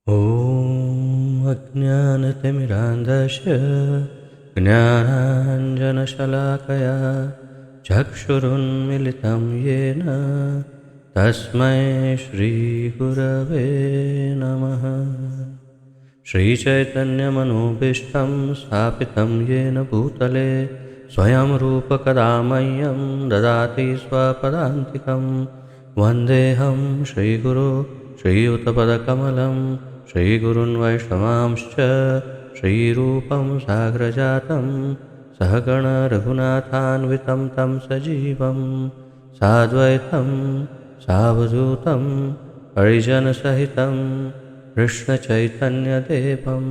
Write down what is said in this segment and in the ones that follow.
ॐ अज्ञानतिमिरान्धस्य ज्ञानाञ्जनशलाकया चक्षुरुन्मिलितं येन तस्मै श्रीगुरवे नमः। श्रीचैतन्यमनोभीष्टं स्थापितं येन भूतले स्वयं रूपकदा मह्यं ददाति स्वपदान्तिकं। वन्देऽहं श्रीगुरो श्रीयुतपदकमलं श्रीगुरुन् वैष्णवांश्च श्रीरूपं साग्रजातं सहगण रघुनाथान्वितं तं सजीवं साद्वैतं सावधूतं परिजनसहितं कृष्णचैतन्यदेवं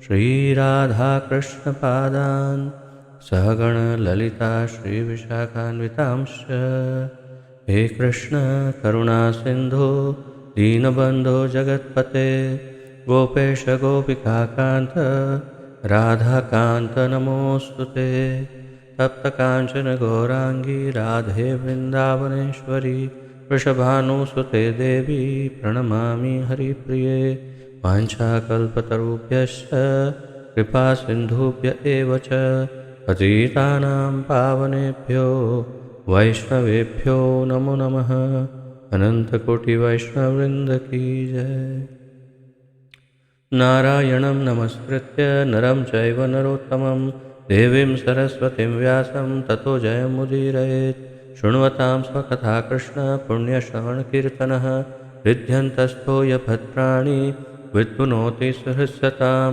श्रीराधाकृष्णपादान् सहगण ललिता श्रीविशाखान्वितांश्च। हे कृष्ण करुणा सिन्धो दीनबन्धो जगत्पते गोपेश गोपिकान्त राधाकान्त नमोऽस्तु ते। तप्तकाञ्चन गौराङ्गी राधे वृन्दावनेश्वरी वृषभानुसुते देवी प्रणमामि हरिप्रिये। वाञ्छाकल्पतरुभ्यश्च कृपासिन्धुभ्य एव च पतितानां पावनेभ्यो वैष्णवेभ्यो नमो नमः। अनन्तकोटिवैष्णववृन्द की जय। नारायणं नमस्कृत्य नरं चैव नरोत्तमं देवीं सरस्वतीं व्यासं ततो जयमुदीरयेत्। शृण्वतां स्वकथा कृष्ण पुण्यश्रवणकीर्तनः हृद्यन्तस्थो यभद्राणि विद्युनोति सुहृत्सतां।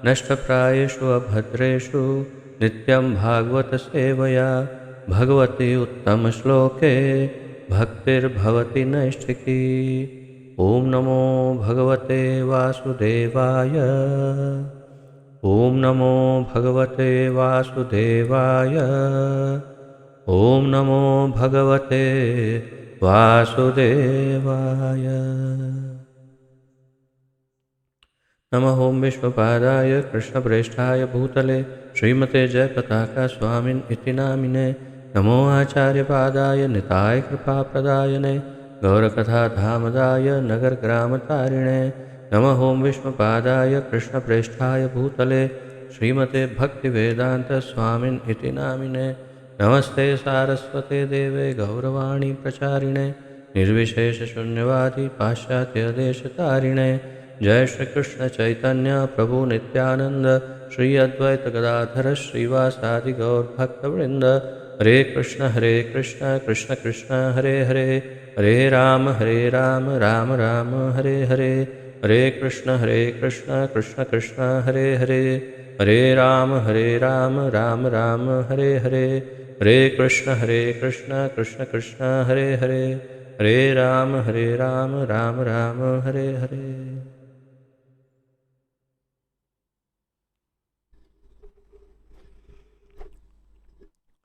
नष्टप्रायेषु अभद्रेषु नित्यं भागवतसेवया भगवति उत्तमश्लोके भक्तिर्भवति नैष्ठिकी। ॐ नमो भगवते वासुदेवाय। ॐ नमो भगवते वासुदेवाय। ॐ नमो भगवते वासुदेवाय। नमः ॐ विश्वपादाय कृष्णप्रेष्ठाय भूतले श्रीमते जयपताका स्वामिन् इति नामिने। नमो आचार्यपादाय निताय कृपाप्रदायने गौरकथाधामदाय नगरग्रामतारिणे। नमः ॐ विष्णुपादाय कृष्णप्रेष्ठाय भूतले श्रीमते भक्तिवेदान्तस्वामिन् इति नामिने। नमस्ते सारस्वते देवे गौरवाणी प्रचारिणे निर्विशेषशून्यवादी पाश्चात्यदेशतारिणे। जय श्री कृष्ण चैतन्य प्रभु नित्यानंद श्री अद्वैत गदाधर श्रीवासादि गौर भक्तवृंद। हरे कृष्ण कृष्ण कृष्ण हरे हरे हरे राम राम राम हरे हरे। हरे कृष्ण कृष्ण कृष्ण हरे हरे हरे राम राम राम हरे हरे। हरे कृष्ण कृष्ण कृष्ण हरे हरे हरे राम राम राम हरे हरे।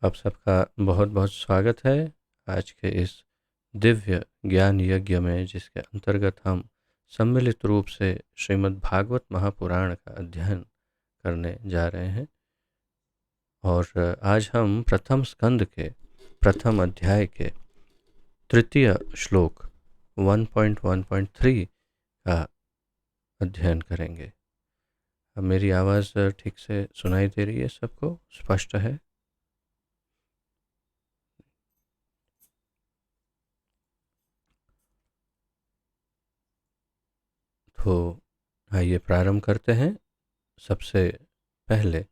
आप सबका बहुत बहुत स्वागत है आज के इस दिव्य ज्ञान यज्ञ में, जिसके अंतर्गत हम सम्मिलित रूप से श्रीमद् भागवत महापुराण का अध्ययन करने जा रहे हैं। और आज हम प्रथम स्कंद के प्रथम अध्याय के तृतीय श्लोक 1.1.3 का अध्ययन करेंगे। अब मेरी आवाज़ ठीक से सुनाई दे रही है? सबको स्पष्ट है? तो आइए प्रारंभ करते हैं। सबसे पहले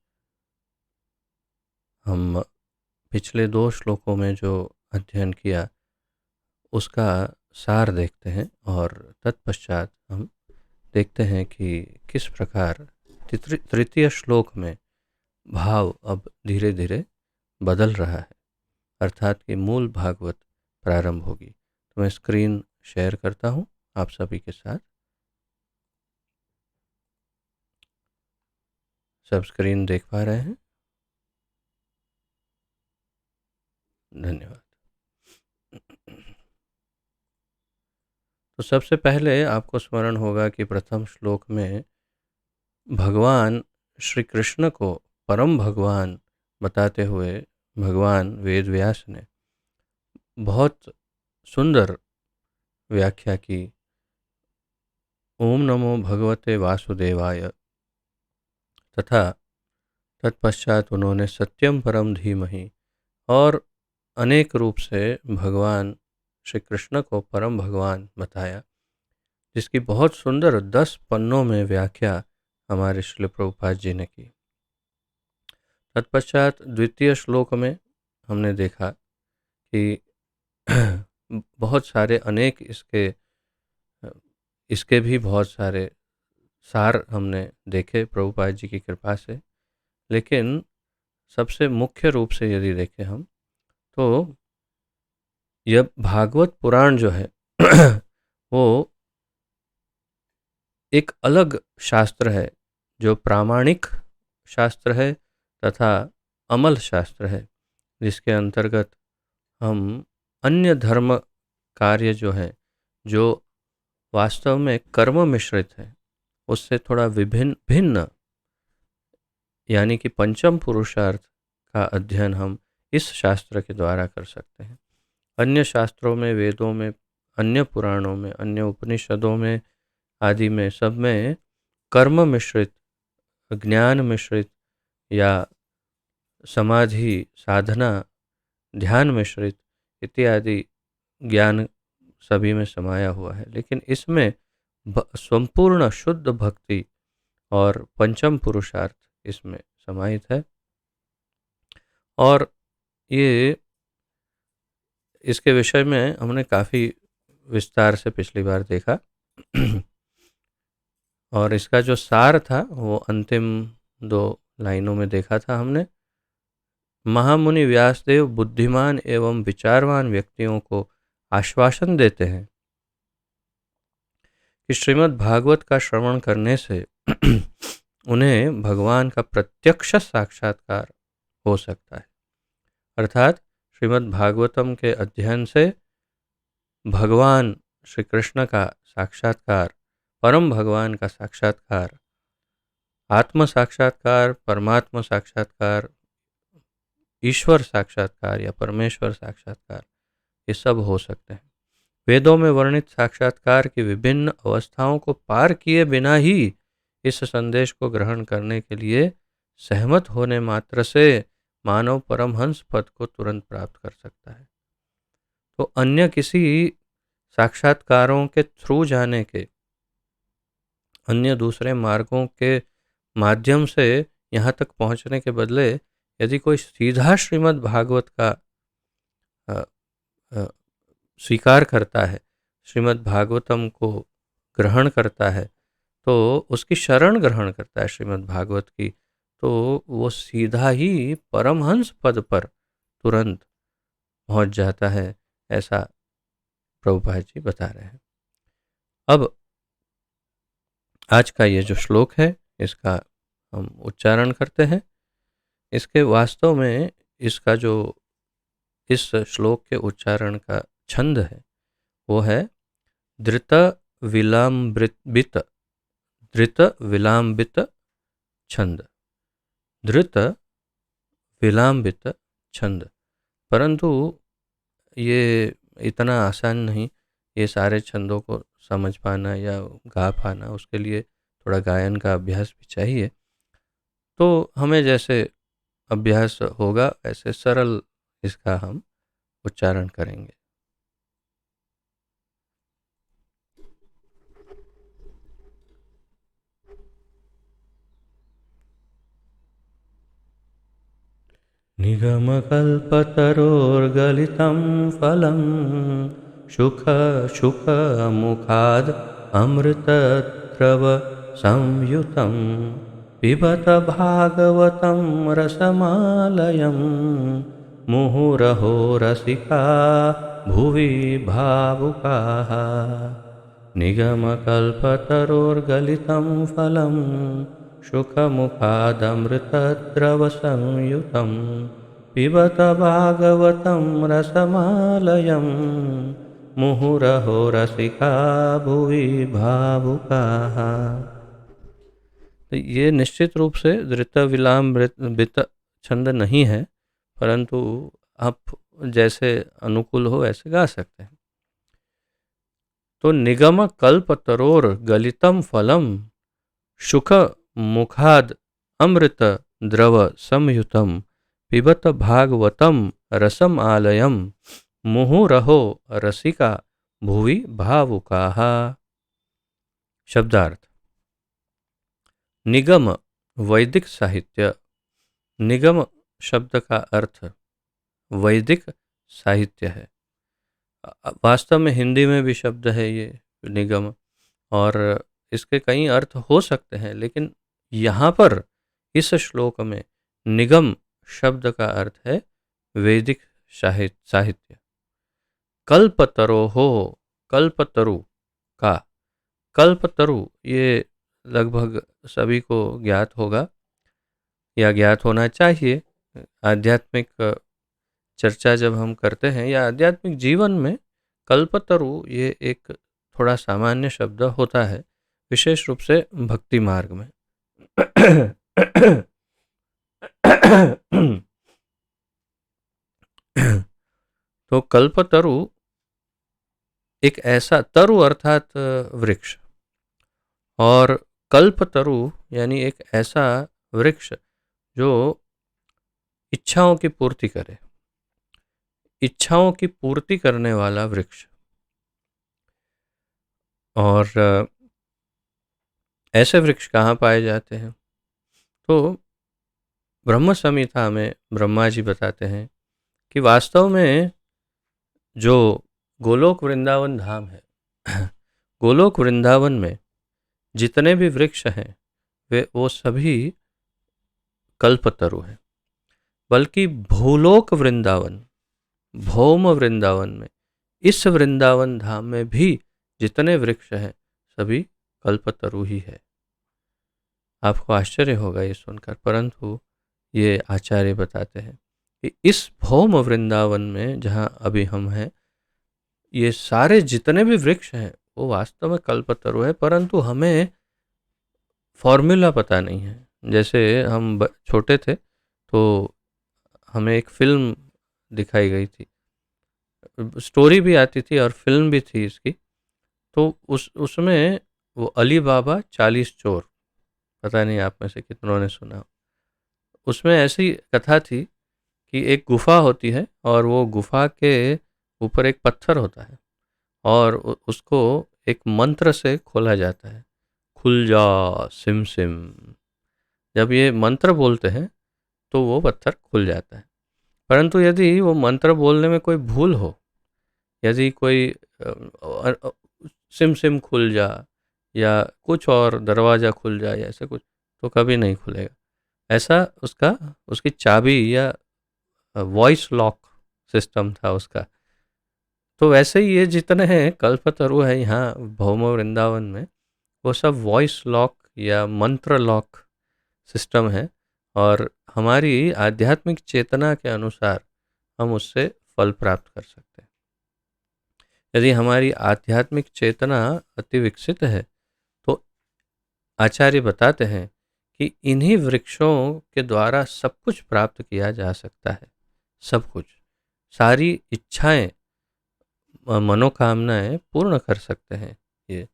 हम पिछले 2 श्लोकों में जो अध्ययन किया उसका सार देखते हैं और तत्पश्चात हम देखते हैं कि किस प्रकार तृतीय श्लोक में भाव अब धीरे धीरे बदल रहा है, अर्थात कि मूल भागवत प्रारंभ होगी। तो मैं स्क्रीन शेयर करता हूँ आप सभी के साथ। सब स्क्रीन देख पा रहे हैं? धन्यवाद। तो सबसे पहले आपको स्मरण होगा कि प्रथम श्लोक में भगवान श्री कृष्ण को परम भगवान बताते हुए भगवान वेद व्यास ने बहुत सुंदर व्याख्या की ओम नमो भगवते वासुदेवाय तथा तत्पश्चात उन्होंने सत्यम परम धीमहि और अनेक रूप से भगवान श्री कृष्ण को परम भगवान बताया, जिसकी बहुत सुंदर 10 पन्नों में व्याख्या हमारे श्रील प्रभुपाद जी ने की। तत्पश्चात द्वितीय श्लोक में हमने देखा कि बहुत सारे अनेक इसके भी बहुत सारे सार हमने देखे प्रभुपाद जी की कृपा से, लेकिन सबसे मुख्य रूप से यदि देखें हम तो यह भागवत पुराण जो है वो एक अलग शास्त्र है, जो प्रामाणिक शास्त्र है तथा अमल शास्त्र है, जिसके अंतर्गत हम अन्य धर्म कार्य जो है, जो वास्तव में कर्म मिश्रित है, उससे थोड़ा भिन्न यानी कि पंचम पुरुषार्थ का अध्ययन हम इस शास्त्र के द्वारा कर सकते हैं। अन्य शास्त्रों में, वेदों में, अन्य पुराणों में, अन्य उपनिषदों में आदि में सब में कर्म मिश्रित, ज्ञान मिश्रित या समाधि साधना ध्यान मिश्रित इत्यादि ज्ञान सभी में समाया हुआ है, लेकिन इसमें संपूर्ण शुद्ध भक्ति और पंचम पुरुषार्थ इसमें समाहित है। और ये इसके विषय में हमने काफ़ी विस्तार से पिछली बार देखा और इसका जो सार था वो अंतिम 2 लाइनों में देखा था हमने। महामुनि व्यासदेव बुद्धिमान एवं विचारवान व्यक्तियों को आश्वासन देते हैं कि श्रीमद् भागवत का श्रवण करने से उन्हें भगवान का प्रत्यक्ष साक्षात्कार हो सकता है। अर्थात श्रीमद् भागवतम के अध्ययन से भगवान श्री कृष्ण का साक्षात्कार, परम भगवान का साक्षात्कार, आत्म साक्षात्कार, परमात्मा साक्षात्कार, ईश्वर साक्षात्कार या परमेश्वर साक्षात्कार, ये सब हो सकते हैं। वेदों में वर्णित साक्षात्कार की विभिन्न अवस्थाओं को पार किए बिना ही इस संदेश को ग्रहण करने के लिए सहमत होने मात्र से मानव परमहंस पद को तुरंत प्राप्त कर सकता है। तो अन्य किसी साक्षात्कारों के थ्रू जाने के, अन्य दूसरे मार्गों के माध्यम से यहाँ तक पहुँचने के बदले यदि कोई सीधा श्रीमद् भागवत का स्वीकार करता है, श्रीमद् भागवतम को ग्रहण करता है, तो उसकी शरण ग्रहण करता है श्रीमद् भागवत की, तो वो सीधा ही परमहंस पद पर तुरंत पहुंच जाता है, ऐसा प्रभुपाद जी बता रहे हैं। अब आज का ये जो श्लोक है इसका हम उच्चारण करते हैं। इसके वास्तव में इसका जो इस श्लोक के उच्चारण का छंद है वो है धृत विलंबित, धृत विलंबित छंद, धृत विलंबित छंद। परंतु ये इतना आसान नहीं, ये सारे छंदों को समझ पाना या गा पाना, उसके लिए थोड़ा गायन का अभ्यास भी चाहिए। तो हमें जैसे अभ्यास होगा ऐसे सरल इसका हम उच्चारण करेंगे। निगमकल्पतरोर्गलितं फलं शुकमुखाद् अमृतद्रव संयुतं पिबत भागवतं रसमालयं मुहुरहो रसिका भुवि भावुकाः। निगमकल्पतरोर्गलितं फलं शुकमुखादमृतद्रवसंयुतं पिबत भागवतं रसमालयं मुहुरहो रसिका भुवि भावुकाः। तो ये निश्चित रूप से धृत विलंबित छंद नहीं है, परंतु आप जैसे अनुकूल हो ऐसे गा सकते हैं। तो निगम कल्पतरोर गलितम फलम शुक मुखाद अमृत द्रव संयुतम पिबत भागवतम रसम आलयम मुहुरहो रसिका भुवि भावुकाः। शब्दार्थ। निगम वैदिक साहित्य। निगम शब्द का अर्थ वैदिक साहित्य है। वास्तव में हिंदी में भी शब्द है ये निगम, और इसके कई अर्थ हो सकते हैं, लेकिन यहाँ पर इस श्लोक में निगम शब्द का अर्थ है वैदिक साहित्य। कल्पतरो हो, कल्पतरु का, कल्पतरु ये लगभग सभी को ज्ञात होगा या ज्ञात होना चाहिए। आध्यात्मिक चर्चा जब हम करते हैं या आध्यात्मिक जीवन में कल्पतरु ये एक थोड़ा सामान्य शब्द होता है, विशेष रूप से भक्ति मार्ग में। तो कल्पतरु एक ऐसा, तरु अर्थात वृक्ष, और कल्पतरु यानी एक ऐसा वृक्ष जो इच्छाओं की पूर्ति करे, इच्छाओं की पूर्ति करने वाला वृक्ष। और ऐसे वृक्ष कहाँ पाए जाते हैं? तो ब्रह्म संहिता में ब्रह्मा जी बताते हैं कि वास्तव में जो गोलोक वृंदावन धाम है, गोलोक वृंदावन में जितने भी वृक्ष हैं वो सभी कल्पतरु हैं। बल्कि भूलोक वृंदावन, भौम वृंदावन में, इस वृंदावन धाम में भी जितने वृक्ष हैं सभी कल्पतरु ही है। आपको आश्चर्य होगा ये सुनकर, परंतु ये आचार्य बताते हैं कि इस भौम वृंदावन में जहाँ अभी हम हैं, ये सारे जितने भी वृक्ष हैं वो वास्तव में कल्पतरु है, परंतु हमें फॉर्मूला पता नहीं है। जैसे हम छोटे थे तो हमें एक फिल्म दिखाई गई थी, स्टोरी भी आती थी और फिल्म भी थी इसकी। तो उसमें वो अली बाबा 40 चोर, पता नहीं आप में से कितनों ने सुना। उसमें ऐसी कथा थी कि एक गुफा होती है और वो गुफा के ऊपर एक पत्थर होता है और उसको एक मंत्र से खोला जाता है, खुल जा सिम सिम। जब ये मंत्र बोलते हैं तो वो पत्थर खुल जाता है, परंतु यदि वो मंत्र बोलने में कोई भूल हो, यदि कोई सिम सिम खुल जा या कुछ और दरवाज़ा खुल जाए या ऐसे कुछ, तो कभी नहीं खुलेगा। ऐसा उसकी चाबी या वॉइस लॉक सिस्टम था उसका। तो वैसे ही ये जितने हैं कल्पतरु है यहाँ भौम वृंदावन में, वो सब वॉइस लॉक या मंत्र लॉक सिस्टम है, और हमारी आध्यात्मिक चेतना के अनुसार हम उससे फल प्राप्त कर सकते हैं। यदि हमारी आध्यात्मिक चेतना अति विकसित है तो आचार्य बताते हैं कि इन्हीं वृक्षों के द्वारा सब कुछ प्राप्त किया जा सकता है। सब कुछ, सारी इच्छाएं, मनोकामनाएं पूर्ण कर सकते हैं ये।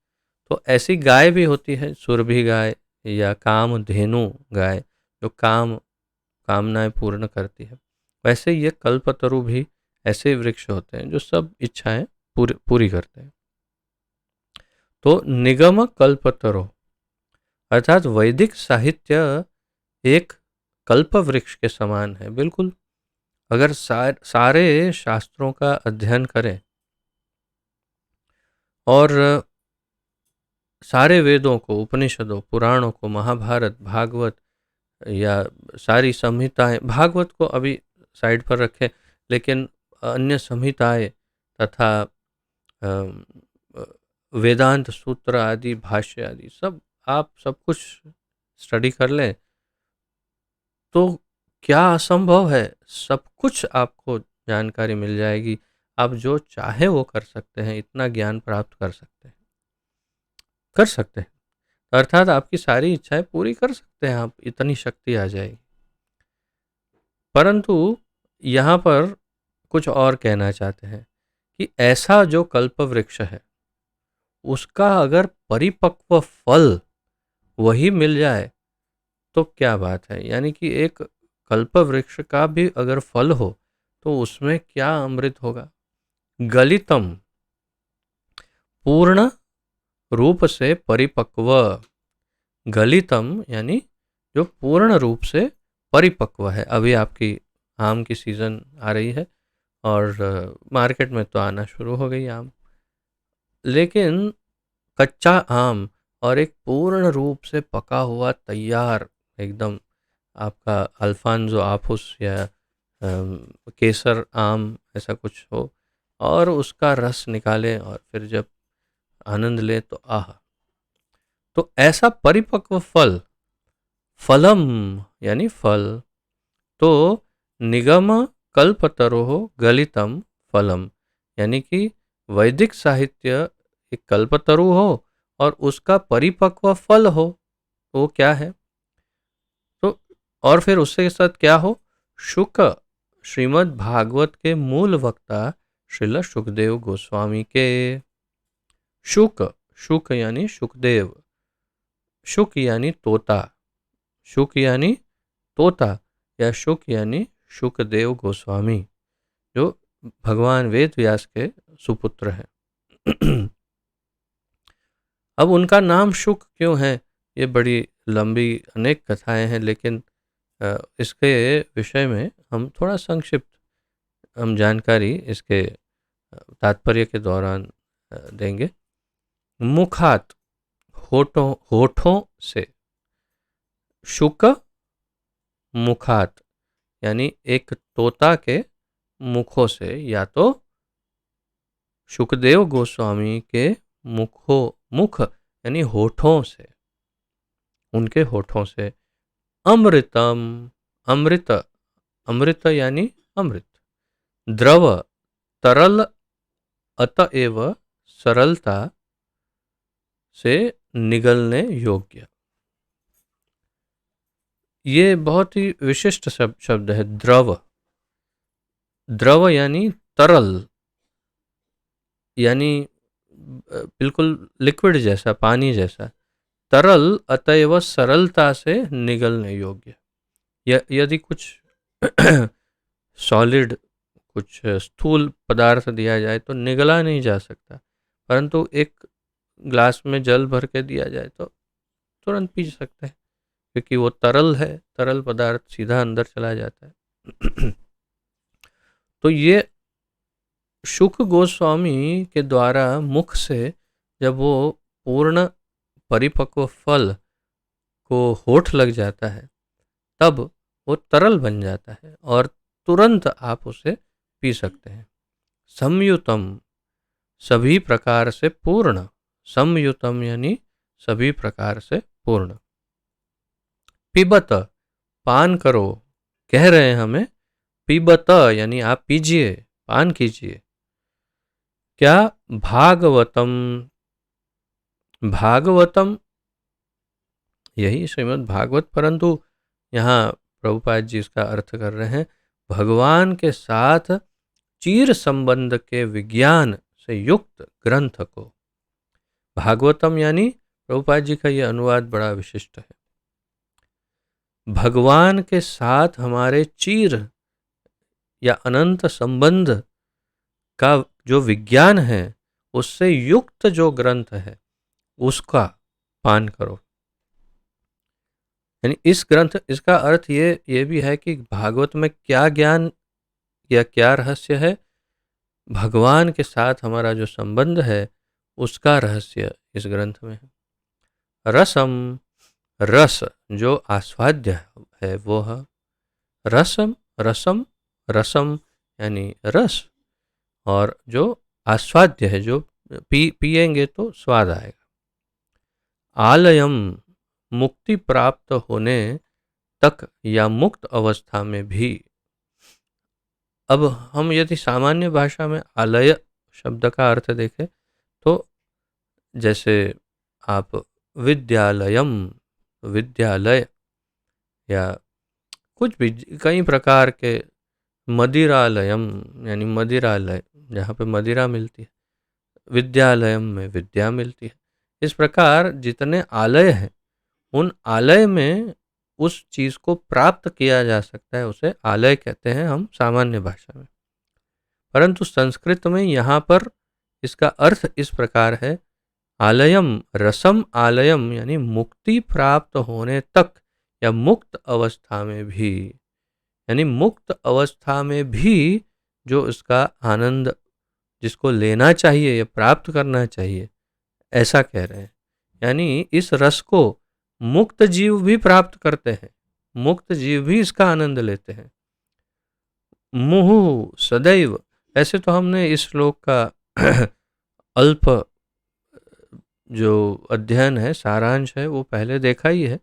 तो ऐसी गाय भी होती है, सुरभि गाय या कामधेनु गाय, जो कामनाएं पूर्ण करती है। वैसे ये कल्पतरु भी ऐसे वृक्ष होते हैं जो सब इच्छाएं पूरी करते हैं। तो निगम कल्पतरु अर्थात वैदिक साहित्य एक कल्प वृक्ष के समान है, बिल्कुल। अगर सारे शास्त्रों का अध्ययन करें और सारे वेदों को, उपनिषदों, पुराणों को, महाभारत, भागवत या सारी संहिताएं, भागवत को अभी साइड पर रखें, लेकिन अन्य संहिताएं तथा वेदांत सूत्र आदि, भाष्य आदि सब, आप सब कुछ स्टडी कर लें तो क्या असंभव है, सब कुछ आपको जानकारी मिल जाएगी। आप जो चाहे वो कर सकते हैं, इतना ज्ञान प्राप्त कर सकते हैं, अर्थात आपकी सारी इच्छाएं पूरी कर सकते हैं आप, इतनी शक्ति आ जाएगी। परंतु यहाँ पर कुछ और कहना चाहते हैं कि ऐसा जो कल्प वृक्ष है उसका अगर परिपक्व फल वही मिल जाए तो क्या बात है। यानी कि एक कल्प वृक्ष का भी अगर फल हो तो उसमें क्या अमृत होगा। गलितम, पूर्ण रूप से परिपक्व। गलितम यानी जो पूर्ण रूप से परिपक्व है। अभी आपकी आम की सीज़न आ रही है और मार्केट में तो आना शुरू हो गई आम, लेकिन कच्चा आम और एक पूर्ण रूप से पका हुआ तैयार एकदम आपका अल्फांजो आफुस या केसर आम ऐसा कुछ हो और उसका रस निकालें और फिर जब आनंद लें तो आह। तो ऐसा परिपक्व फल, फलम यानी फल, तो निगम कल्पतरोः गलितम फलम, यानी कि वैदिक साहित्य एक कल्पतरु हो और उसका परिपक्व फल हो तो वो क्या है। तो और फिर उसके साथ क्या हो, शुक, श्रीमद् भागवत के मूल वक्ता श्रील सुखदेव गोस्वामी के। शुक, शुक यानी सुखदेव, शुक यानी तोता, शुक यानी तोता या शुक यानी शुकदेव गोस्वामी जो भगवान वेद व्यास के सुपुत्र हैं। अब उनका नाम शुक क्यों है, ये बड़ी लंबी अनेक कथाएं हैं, लेकिन इसके विषय में हम थोड़ा संक्षिप्त हम जानकारी इसके तात्पर्य के दौरान देंगे। मुखात, होठों होठों से, शुक मुखात यानी एक तोता के मुखों से, या तो शुकदेव गोस्वामी के मुख यानी होठों से, उनके होठों से। अमृतम, अमृत, अमृत यानी अमृत। द्रव, तरल, अतएव सरलता से निगलने योग्य। ये बहुत ही विशिष्ट शब्द है द्रव। द्रव यानी तरल, यानी बिल्कुल लिक्विड जैसा, पानी जैसा। तरल अतएव सरलता से निगलने योग्य। यदि कुछ सॉलिड, कुछ स्थूल पदार्थ दिया जाए तो निगला नहीं जा सकता, परंतु एक ग्लास में जल भर के दिया जाए तो तुरंत पी सकते हैं, क्योंकि वो तरल है, तरल पदार्थ सीधा अंदर चला जाता है। तो ये शुक गोस्वामी के द्वारा मुख से जब वो पूर्ण परिपक्व फल को होठ लग जाता है तब वो तरल बन जाता है और तुरंत आप उसे पी सकते हैं। संयुतम, सभी प्रकार से पूर्ण। संयुतम यानी सभी प्रकार से पूर्ण। पिबत, पान करो, कह रहे हैं हमें। पिबत यानी आप पीजिए, पान कीजिए। क्या, भागवतम, भागवतम यही श्रीमद् भागवत, परंतु यहाँ प्रभुपाद जी इसका अर्थ कर रहे हैं भगवान के साथ चिर संबंध के विज्ञान से युक्त ग्रंथ को। भागवतम यानी प्रभुपाद जी का यह अनुवाद बड़ा विशिष्ट है। भगवान के साथ हमारे चिर या अनंत संबंध का जो विज्ञान है उससे युक्त जो ग्रंथ है उसका पान करो। यानी इस ग्रंथ, इसका अर्थ ये भी है कि भागवत में क्या ज्ञान या क्या रहस्य है, भगवान के साथ हमारा जो संबंध है उसका रहस्य इस ग्रंथ में है। रसम, रस जो आस्वाद्य है वो है रसम। रसम, रसम यानी रस, और जो आस्वाद्य है, जो पिएंगे तो स्वाद आएगा। आलयम, मुक्ति प्राप्त होने तक या मुक्त अवस्था में भी। अब हम यदि सामान्य भाषा में आलय शब्द का अर्थ देखें तो जैसे आप विद्यालयम, विद्यालय, या कुछ भी कई प्रकार के, मदिरालयम यानी मदिरालय जहाँ पे मदिरा मिलती है, विद्यालयम में विद्या मिलती है। इस प्रकार जितने आलय हैं उन आलय में उस चीज को प्राप्त किया जा सकता है, उसे आलय कहते हैं हम सामान्य भाषा में। परंतु संस्कृत में यहाँ पर इसका अर्थ इस प्रकार है, आलयम रसम आलयम, यानी मुक्ति प्राप्त होने तक या मुक्त अवस्था में भी, यानी मुक्त अवस्था में भी जो इसका आनंद जिसको लेना चाहिए या प्राप्त करना चाहिए, ऐसा कह रहे हैं। यानी इस रस को मुक्त जीव भी प्राप्त करते हैं, मुक्त जीव भी इसका आनंद लेते हैं। मुहु सदैव, ऐसे तो हमने इस श्लोक का अल्प जो अध्ययन है, सारांश है, वो पहले देखा ही है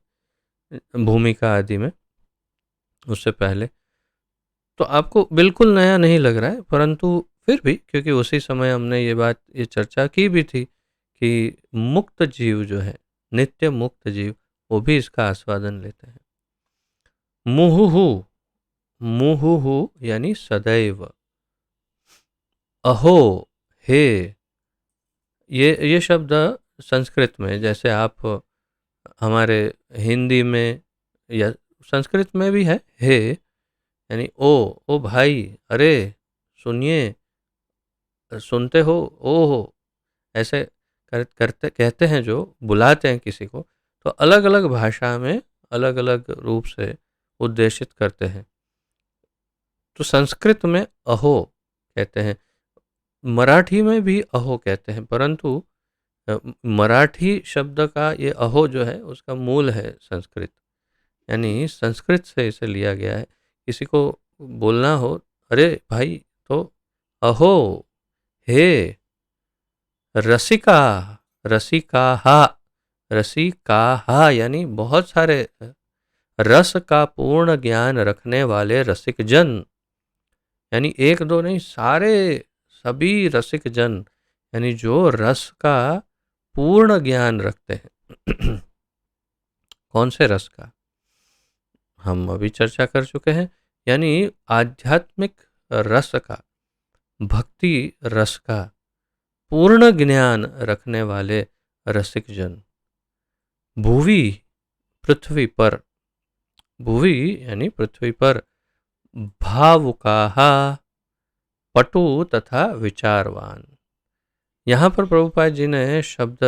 भूमिका आदि में, उससे पहले तो आपको बिल्कुल नया नहीं लग रहा है। परंतु फिर भी, क्योंकि उसी समय हमने ये चर्चा की भी थी कि मुक्त जीव जो है, नित्य मुक्त जीव, वो भी इसका आस्वादन लेते हैं। मुहुहु, मुहुहु यानी सदैव, अहो हे, ये शब्द संस्कृत में, जैसे आप हमारे हिंदी में या संस्कृत में भी है, हे यानी ओ भाई, अरे सुनिए, सुनते हो, ओ हो, ऐसे करते कहते हैं, जो बुलाते हैं किसी को, तो अलग अलग भाषा में अलग अलग रूप से उद्देशित करते हैं। तो संस्कृत में अहो कहते हैं, मराठी में भी अहो कहते हैं, परंतु मराठी शब्द का ये अहो जो है उसका मूल है संस्कृत, यानी संस्कृत से इसे लिया गया है। किसी को बोलना हो, अरे भाई, तो अहो हे, रसिका, रसिकाहा, रसिकाहा यानी बहुत सारे रस का पूर्ण ज्ञान रखने वाले रसिक जन, यानी एक दो नहीं, सारे सभी रसिक जन, यानी जो रस का पूर्ण ज्ञान रखते हैं। कौन से रस का, हम अभी चर्चा कर चुके हैं, यानी आध्यात्मिक रस का, भक्ति रस का पूर्ण ज्ञान रखने वाले रसिक जन। भुवि, पृथ्वी पर, भुवि यानी पृथ्वी पर, भावुकाः, पटु तथा विचारवान। यहाँ पर प्रभुपाद जी ने शब्द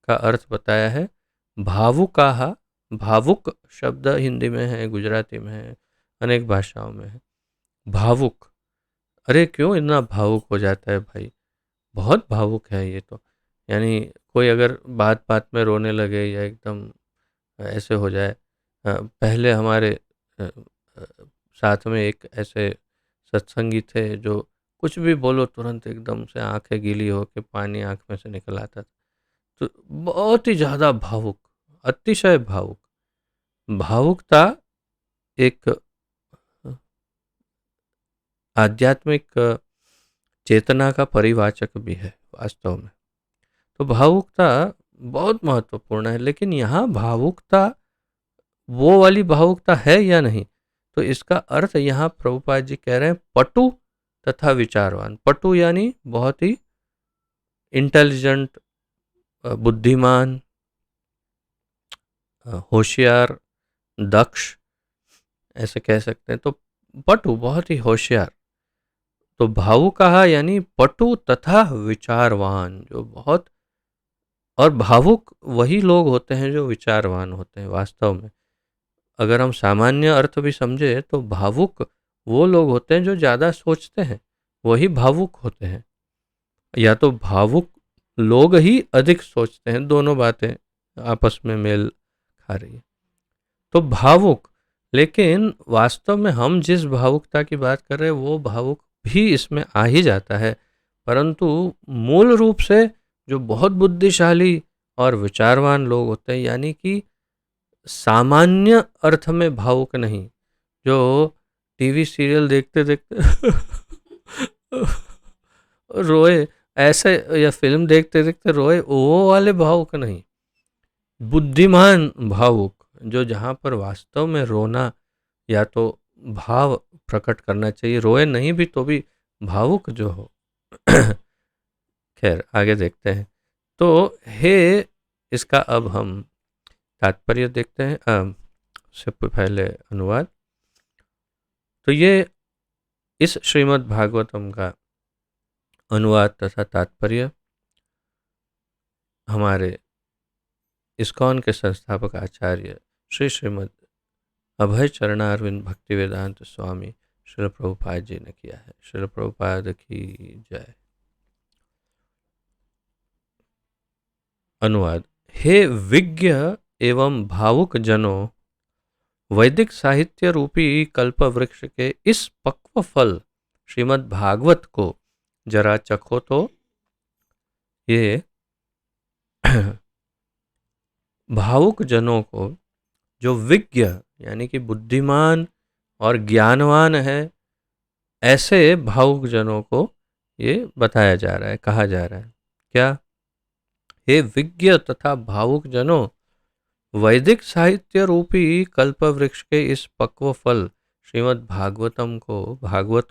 का अर्थ बताया है, भावुकाः, भावुक शब्द हिंदी में है, गुजराती में है, अनेक भाषाओं में है। भावुक, अरे क्यों इतना भावुक हो जाता है भाई, बहुत भावुक है ये तो, यानी कोई अगर बात बात में रोने लगे या एकदम ऐसे हो जाए। पहले हमारे साथ में एक ऐसे सत्संगी थे जो कुछ भी बोलो तुरंत एकदम से आंखें गीली होकर पानी आंख में से निकल आता था। तो बहुत ही ज़्यादा भावुक, अतिशय भावुक। भावुकता एक आध्यात्मिक चेतना का परिवाचक भी है वास्तव में। तो भावुकता बहुत महत्वपूर्ण है, लेकिन यहाँ भावुकता वो वाली भावुकता है या नहीं, तो इसका अर्थ यहाँ प्रभुपाद जी कह रहे हैं पटु तथा विचारवान। पटु यानी बहुत ही इंटेलिजेंट, बुद्धिमान, होशियार, दक्ष, ऐसे कह सकते हैं। तो पटु बहुत ही होशियार, तो भावुकः यानी पटु तथा विचारवान, जो बहुत, और भावुक वही लोग होते हैं जो विचारवान होते हैं वास्तव में। अगर हम सामान्य अर्थ भी समझे तो भावुक वो लोग होते हैं जो ज़्यादा सोचते हैं, वही भावुक होते हैं। या तो भावुक लोग ही अधिक सोचते हैं, दोनों बातें आपस में मेल खा रही है। तो भावुक, लेकिन वास्तव में हम जिस भावुकता की बात कर रहे हैं वो भावुक भी इसमें आ ही जाता है, परंतु मूल रूप से जो बहुत बुद्धिशाली और विचारवान लोग होते हैं, यानी कि सामान्य अर्थ में भावुक नहीं, जो टीवी सीरियल देखते देखते रोए ऐसे, या फिल्म देखते देखते रोए, वो वाले भावुक नहीं। बुद्धिमान भावुक, जो जहाँ पर वास्तव में रोना या तो भाव प्रकट करना चाहिए, रोए नहीं भी तो भी भावुक जो हो। खैर आगे देखते हैं। तो हे, इसका अब हम तात्पर्य देखते हैं, उससे पहले अनुवाद। तो ये इस श्रीमद् भागवतम का अनुवाद तथा तात्पर्य हमारे इस्कॉन के संस्थापक आचार्य श्री श्रीमद् अभय चरणारविंद भक्ति वेदांत स्वामी श्रील प्रभुपाद जी ने किया है। श्रील प्रभुपाद की जय। अनुवाद। हे विज्ञ एवं भावुक जनों, वैदिक साहित्य रूपी कल्प वृक्ष के इस पक्व फल श्रीमद् भागवत को जरा चखो तो। ये भावुक जनों को, जो विज्ञ यानी कि बुद्धिमान और ज्ञानवान है, ऐसे भावुक जनों को ये बताया जा रहा है, कहा जा रहा है। क्या? हे विज्ञ तथा भावुक जनों, वैदिक साहित्य रूपी कल्प वृक्ष के इस पक्व फल श्रीमद् भागवत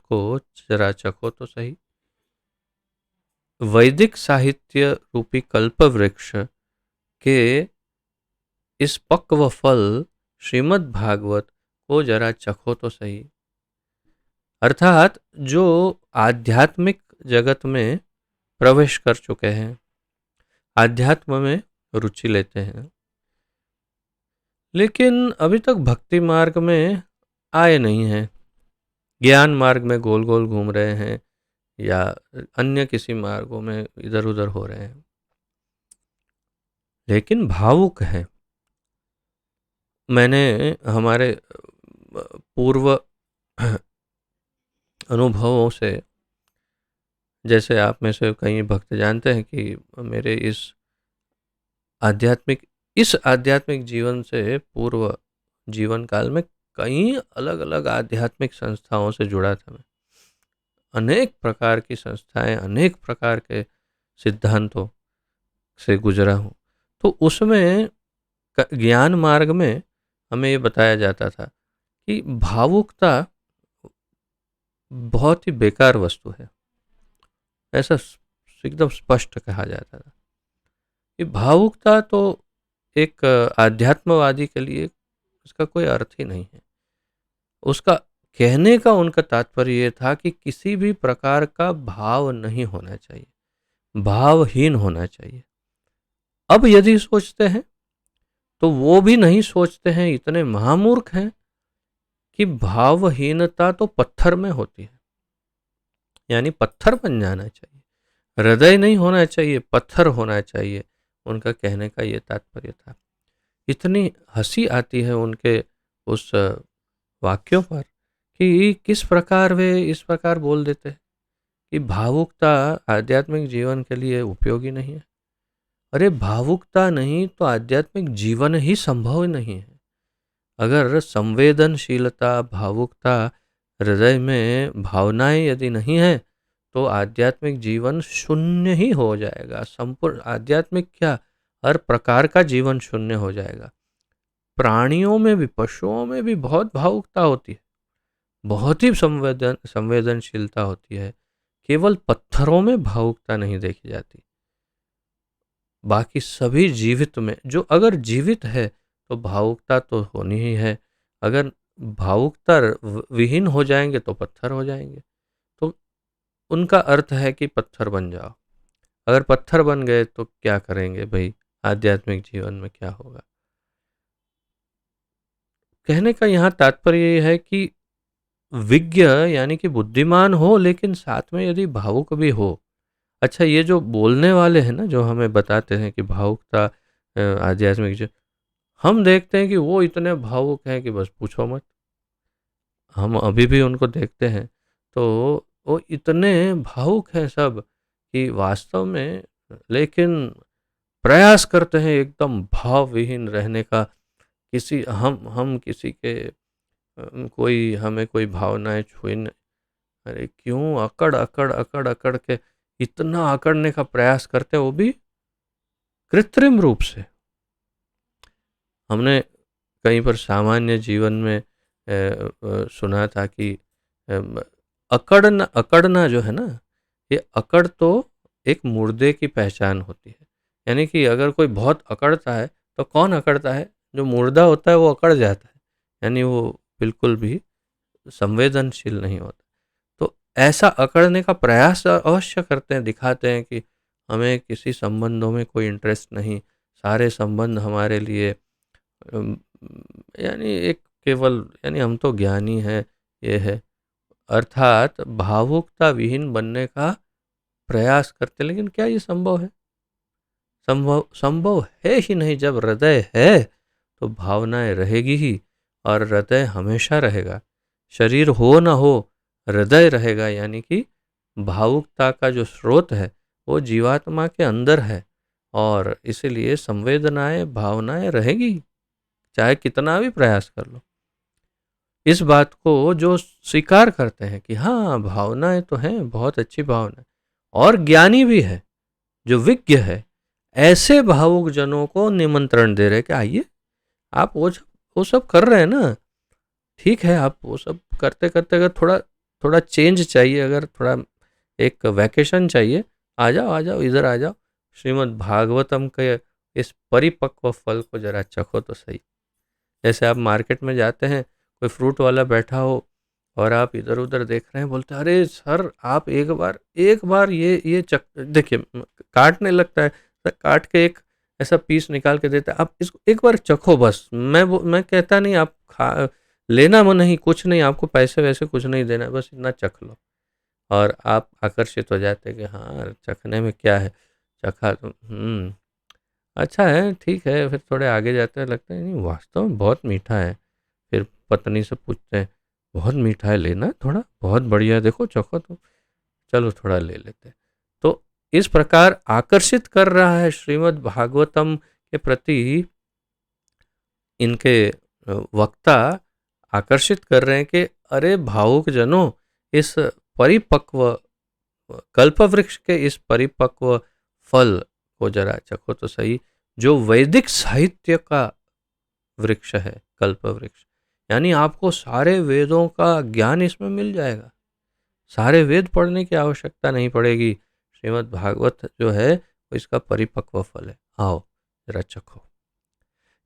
को जरा चखो तो सही। वैदिक साहित्य रूपी कल्प वृक्ष के इस पक्व फल श्रीमद् भागवत को जरा चखो तो सही। अर्थात जो आध्यात्मिक जगत में प्रवेश कर चुके हैं, आध्यात्म में रुचि लेते हैं, लेकिन अभी तक भक्ति मार्ग में आए नहीं हैं, ज्ञान मार्ग में गोल गोल घूम रहे हैं या अन्य किसी मार्गों में इधर उधर हो रहे हैं, लेकिन भावुक हैं। मैंने हमारे पूर्व अनुभवों से, जैसे आप में से कई भक्त जानते हैं कि मेरे इस आध्यात्मिक जीवन से पूर्व जीवन काल में कई अलग अलग आध्यात्मिक संस्थाओं से जुड़ा था मैं। अनेक प्रकार की संस्थाएं, अनेक प्रकार के सिद्धांतों से गुजरा हूँ। तो उसमें ज्ञान मार्ग में हमें ये बताया जाता था कि भावुकता बहुत ही बेकार वस्तु है, ऐसा एकदम स्पष्ट कहा जाता था कि भावुकता तो एक आध्यात्मवादी के लिए उसका कोई अर्थ ही नहीं है। उसका कहने का उनका तात्पर्य ये था कि किसी भी प्रकार का भाव नहीं होना चाहिए, भावहीन होना चाहिए। अब यदि सोचते हैं तो वो भी नहीं सोचते हैं, इतने महामूर्ख हैं कि भावहीनता तो पत्थर में होती है, यानी पत्थर बन जाना चाहिए, हृदय नहीं होना चाहिए, पत्थर होना चाहिए। उनका कहने का ये तात्पर्य था। इतनी हंसी आती है उनके उस वाक्यों पर कि किस प्रकार वे इस प्रकार बोल देते हैं कि भावुकता आध्यात्मिक जीवन के लिए उपयोगी नहीं है। अरे भावुकता नहीं तो आध्यात्मिक जीवन ही संभव नहीं है। अगर संवेदनशीलता, भावुकता, हृदय में भावनाएं यदि नहीं है तो आध्यात्मिक जीवन शून्य ही हो जाएगा। संपूर्ण आध्यात्मिक क्या, हर प्रकार का जीवन शून्य हो जाएगा। प्राणियों में भी, पशुओं में भी बहुत भावुकता होती है, बहुत ही संवेदनशीलता होती है। केवल पत्थरों में भावुकता नहीं देखी जाती। बाकी सभी जीवित में, जो अगर जीवित है तो भावुकता तो होनी ही है। अगर भावुकता विहीन हो जाएंगे तो पत्थर हो जाएंगे। तो उनका अर्थ है कि पत्थर बन जाओ। अगर पत्थर बन गए तो क्या करेंगे भाई, आध्यात्मिक जीवन में क्या होगा। कहने का यहाँ तात्पर्य यह है कि विज्ञ यानी कि बुद्धिमान हो, लेकिन साथ में यदि भावुक भी हो। अच्छा, ये जो बोलने वाले हैं ना, जो हमें बताते हैं कि भावुकता आध्यात्मिक, जो हम देखते हैं कि वो इतने भावुक हैं कि बस पूछो मत। हम अभी भी उनको देखते हैं तो वो इतने भावुक हैं सब कि वास्तव में, लेकिन प्रयास करते हैं एकदम भाव विहीन रहने का। किसी हम किसी के कोई हमें कोई भावनाएं छुई नहीं, अरे क्यों अकड़ अकड़ अकड़ अकड़ के इतना अकड़ने का प्रयास करते हैं, वो भी कृत्रिम रूप से। हमने कहीं पर सामान्य जीवन में सुना था कि अकड़ना जो है ना, ये अकड़ तो एक मुर्दे की पहचान होती है। यानी कि अगर कोई बहुत अकड़ता है तो कौन अकड़ता है? जो मुर्दा होता है वो अकड़ जाता है, यानी वो बिल्कुल भी संवेदनशील नहीं होता। तो ऐसा अकड़ने का प्रयास अवश्य करते हैं, दिखाते हैं कि हमें किसी संबंधों में कोई इंटरेस्ट नहीं, सारे संबंध हमारे लिए अम, यानी एक केवल, यानी हम तो ज्ञानी हैं, ये है, अर्थात भावुकता विहीन बनने का प्रयास करते। लेकिन क्या ये संभव है? संभव संभव है ही नहीं। जब हृदय है तो भावनाएं रहेगी ही, और हृदय हमेशा रहेगा। शरीर हो ना हो, हृदय रहेगा, यानी कि भावुकता का जो स्रोत है वो जीवात्मा के अंदर है, और इसीलिए संवेदनाएं भावनाएं रहेगी, चाहे कितना भी प्रयास कर लो। इस बात को जो स्वीकार करते हैं कि हाँ भावनाएं तो हैं, बहुत अच्छी भावना, और ज्ञानी भी है, जो विज्ञ है, ऐसे भावुक जनों को निमंत्रण दे रहे कि आइए, आप वो सब कर रहे हैं ना, ठीक है, आप वो सब करते करते अगर थोड़ा थोड़ा चेंज चाहिए, अगर थोड़ा एक वैकेशन चाहिए, आ जाओ आ जाओ, इधर आ जाओ, श्रीमद् भागवतम के इस परिपक्व फल को जरा चखो तो सही। जैसे आप मार्केट में जाते हैं, कोई फ्रूट वाला बैठा हो और आप इधर उधर देख रहे हैं, बोलते हैं अरे सर आप एक बार ये चक देखिए, काटने लगता है, सर काट के एक ऐसा पीस निकाल के देता है, आप इसको एक बार चखो बस। मैं कहता नहीं आप खा लेना, वो नहीं, कुछ नहीं, आपको पैसे वैसे कुछ नहीं देना है, बस इतना चख लो, और आप आकर्षित हो जाते हैं कि हाँ चखने में क्या है, चखा तो अच्छा है, ठीक है, फिर थोड़े आगे जाते हैं, लगता है नहीं वास्तव में बहुत मीठा है। फिर पत्नी से पूछते हैं, बहुत मीठा है, लेना है थोड़ा, बहुत बढ़िया है, देखो चखो तो, चलो थोड़ा ले लेते हैं। तो इस प्रकार आकर्षित कर रहा है श्रीमद् भागवतम के प्रति इनके वक्ता, आकर्षित कर रहे हैं कि अरे भावुक जनों, इस परिपक्व कल्प वृक्ष के इस परिपक्व फल को जरा चखो तो सही, जो वैदिक साहित्य का वृक्ष है, कल्प वृक्ष। यानी आपको सारे वेदों का ज्ञान इसमें मिल जाएगा, सारे वेद पढ़ने की आवश्यकता नहीं पड़ेगी। श्रीमद् भागवत जो है वो इसका परिपक्व फल है, आओ जरा चखो।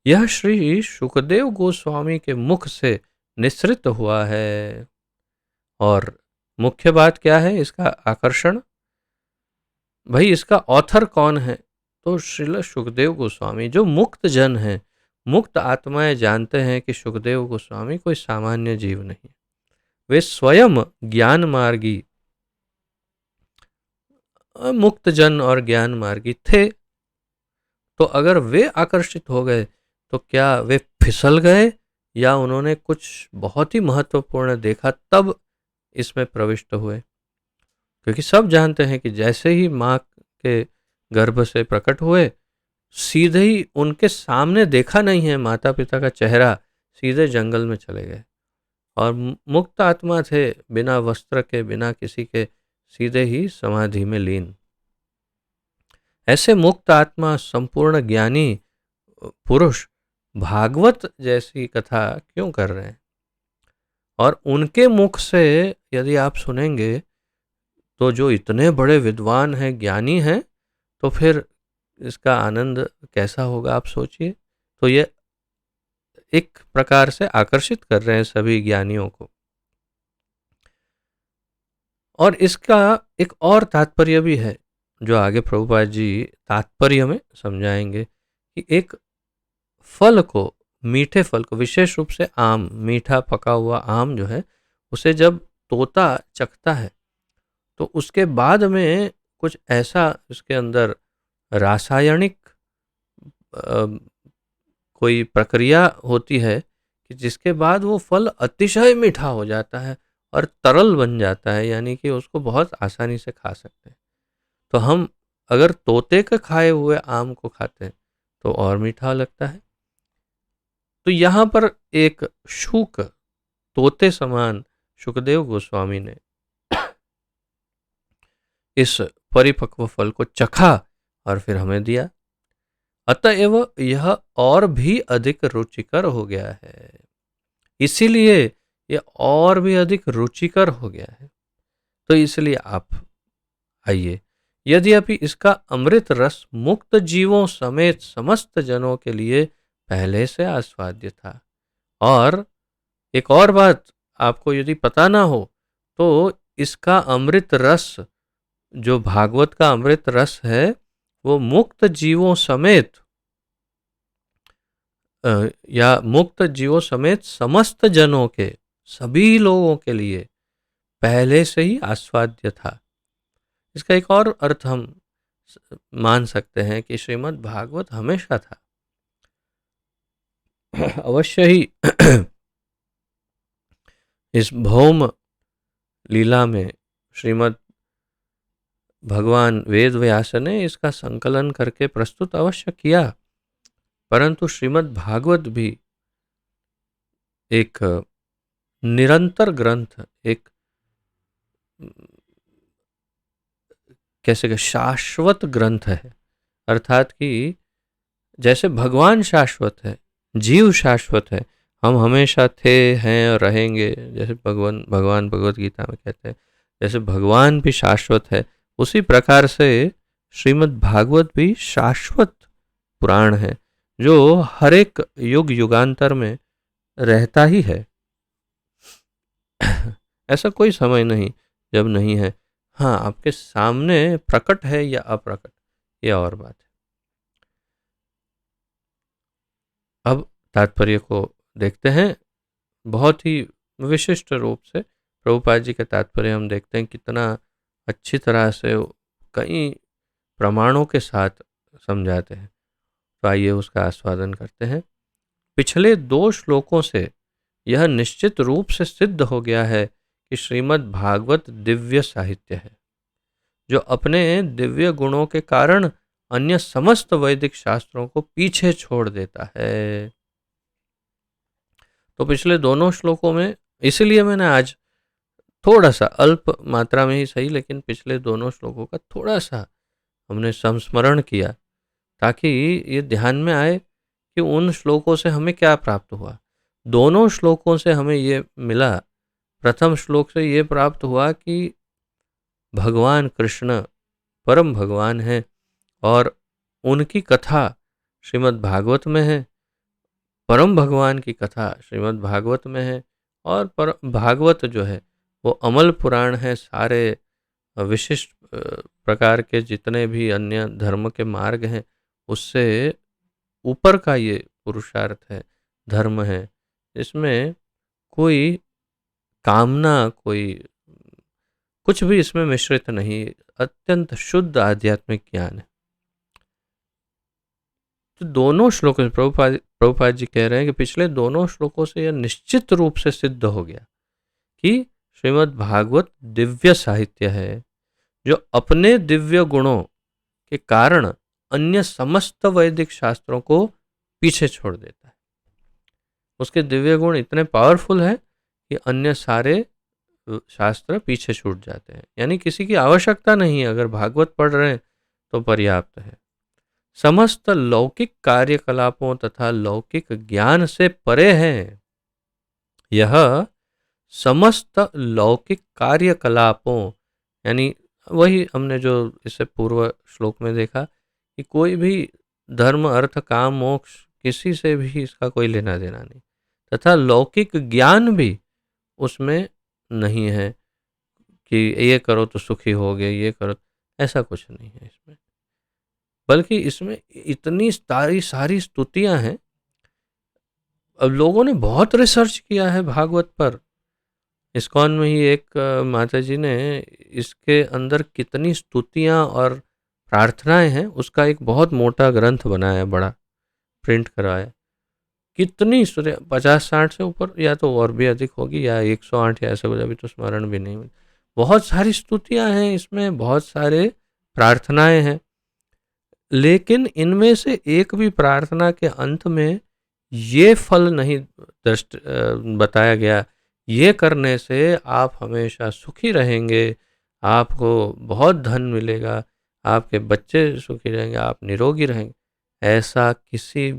यह श्री सुखदेव गोस्वामी के मुख से निसृत हुआ है। और मुख्य बात क्या है इसका आकर्षण? भाई इसका ऑथर कौन है? तो श्रील सुखदेव गोस्वामी, जो मुक्त जन हैं, मुक्त आत्माएं जानते हैं कि सुखदेव गोस्वामी कोई सामान्य जीव नहीं, वे स्वयं ज्ञान मार्गी, मुक्त जन और ज्ञान मार्गी थे। तो अगर वे आकर्षित हो गए तो क्या वे फिसल गए, या उन्होंने कुछ बहुत ही महत्वपूर्ण देखा तब इसमें प्रविष्ट हुए? क्योंकि सब जानते हैं कि जैसे ही माँ के गर्भ से प्रकट हुए, सीधे ही उनके सामने देखा नहीं है माता पिता का चेहरा, सीधे जंगल में चले गए, और मुक्त आत्मा थे, बिना वस्त्र के, बिना किसी के, सीधे ही समाधि में लीन। ऐसे मुक्त आत्मा संपूर्ण ज्ञानी पुरुष भागवत जैसी कथा क्यों कर रहे हैं? और उनके मुख से यदि आप सुनेंगे तो जो इतने बड़े विद्वान हैं, ज्ञानी हैं, तो फिर इसका आनंद कैसा होगा आप सोचिए। तो ये एक प्रकार से आकर्षित कर रहे हैं सभी ज्ञानियों को। और इसका एक और तात्पर्य भी है, जो आगे प्रभुपाद जी तात्पर्य में समझाएंगे, कि एक फल को, मीठे फल को, विशेष रूप से आम, मीठा पका हुआ आम जो है, उसे जब तोता चखता है तो उसके बाद में कुछ ऐसा उसके अंदर रासायनिक अ, कोई प्रक्रिया होती है कि जिसके बाद वो फल अतिशय मीठा हो जाता है और तरल बन जाता है, यानी कि उसको बहुत आसानी से खा सकते हैं। तो हम अगर तोते के खाए हुए आम को खाते हैं तो और मीठा लगता है। तो यहाँ पर एक शुक, तोते समान सुखदेव गोस्वामी ने इस परिपक्व फल को चखा और फिर हमें दिया, अतएव यह और भी अधिक रुचिकर हो गया है। इसीलिए यह और भी अधिक रुचिकर हो गया है। तो इसलिए आप आइए, यद्यपि इसका अमृत रस मुक्त जीवों समेत समस्त जनों के लिए पहले से आस्वाद्य था। और एक और बात आपको यदि पता ना हो, तो इसका अमृत रस, जो भागवत का अमृत रस है, वो मुक्त जीवों समेत या मुक्त जीवों समेत समस्त जनों के, सभी लोगों के लिए पहले से ही आस्वाद्य था। इसका एक और अर्थ हम मान सकते हैं कि श्रीमद् भागवत हमेशा था। अवश्य ही इस भौम लीला में श्रीमद् भगवान वेद व्यास ने इसका संकलन करके प्रस्तुत अवश्य किया, परंतु श्रीमद् भागवत भी एक निरंतर ग्रंथ, एक कैसे कि शाश्वत ग्रंथ है। अर्थात कि जैसे भगवान शाश्वत है, जीव शाश्वत है, हम हमेशा थे, हैं और रहेंगे, जैसे भगवान भगवत गीता में कहते हैं, जैसे भगवान भी शाश्वत है, उसी प्रकार से श्रीमद् भागवत भी शाश्वत पुराण है, जो हर एक युग युगांतर में रहता ही है। ऐसा कोई समय नहीं जब नहीं है। हाँ, आपके सामने प्रकट है या अप्रकट, ये और बात है। अब तात्पर्य को देखते हैं। बहुत ही विशिष्ट रूप से प्रभुपाद जी के तात्पर्य हम देखते हैं, कितना अच्छी तरह से कई प्रमाणों के साथ समझाते हैं। तो आइए उसका आस्वादन करते हैं। पिछले 2 श्लोकों से यह निश्चित रूप से सिद्ध हो गया है कि श्रीमद् भागवत दिव्य साहित्य है, जो अपने दिव्य गुणों के कारण अन्य समस्त वैदिक शास्त्रों को पीछे छोड़ देता है। तो पिछले दोनों श्लोकों में, इसलिए मैंने आज थोड़ा सा अल्प मात्रा में ही सही, लेकिन पिछले दोनों श्लोकों का थोड़ा सा हमने संस्मरण किया, ताकि ये ध्यान में आए कि उन श्लोकों से हमें क्या प्राप्त हुआ। दोनों श्लोकों से हमें ये मिला। प्रथम श्लोक से ये प्राप्त हुआ कि भगवान कृष्ण परम भगवान हैं और उनकी कथा श्रीमद् भागवत में है। परम भगवान की कथा श्रीमद् भागवत में है, और भागवत जो है वो अमल पुराण है। सारे विशिष्ट प्रकार के जितने भी अन्य धर्म के मार्ग हैं, उससे ऊपर का ये पुरुषार्थ है, धर्म है। इसमें कोई कामना, कोई कुछ भी इसमें मिश्रित नहीं, अत्यंत शुद्ध आध्यात्मिक ज्ञान है। तो दोनों श्लोकों से प्रभुपाद जी कह रहे हैं कि पिछले दोनों श्लोकों से यह निश्चित रूप से सिद्ध हो गया कि श्रीमद् भागवत दिव्य साहित्य है, जो अपने दिव्य गुणों के कारण अन्य समस्त वैदिक शास्त्रों को पीछे छोड़ देता है। उसके दिव्य गुण इतने पावरफुल हैं कि अन्य सारे शास्त्र पीछे छूट जाते हैं, यानी किसी की आवश्यकता नहीं है। अगर भागवत पढ़ रहे हैं तो पर्याप्त है। समस्त लौकिक कार्यकलापों तथा लौकिक ज्ञान से परे हैं। यह समस्त लौकिक कार्यकलापों, यानी वही हमने जो इससे पूर्व श्लोक में देखा कि कोई भी धर्म, अर्थ, काम, मोक्ष, किसी से भी इसका कोई लेना देना नहीं, तथा लौकिक ज्ञान भी उसमें नहीं है कि ये करो तो सुखी होगे, ये करो, ऐसा कुछ नहीं है इसमें। बल्कि इसमें इतनी सारी स्तुतियां हैं। अब लोगों ने बहुत रिसर्च किया है भागवत पर। इस्कॉन में ही एक माता जी ने इसके अंदर कितनी स्तुतियां और प्रार्थनाएं हैं, उसका एक बहुत मोटा ग्रंथ बनाया, बड़ा प्रिंट कराया। कितनी 50-60 से ऊपर, या तो और भी अधिक होगी, या 108 या ऐसा कुछ, अभी तो स्मरण भी नहीं। बहुत सारी स्तुतियां हैं इसमें, बहुत सारे प्रार्थनाएं हैं, लेकिन इनमें से एक भी प्रार्थना के अंत में ये फल नहीं बताया गया, ये करने से आप हमेशा सुखी रहेंगे, आपको बहुत धन मिलेगा, आपके बच्चे सुखी रहेंगे, आप निरोगी रहेंगे। ऐसा किसी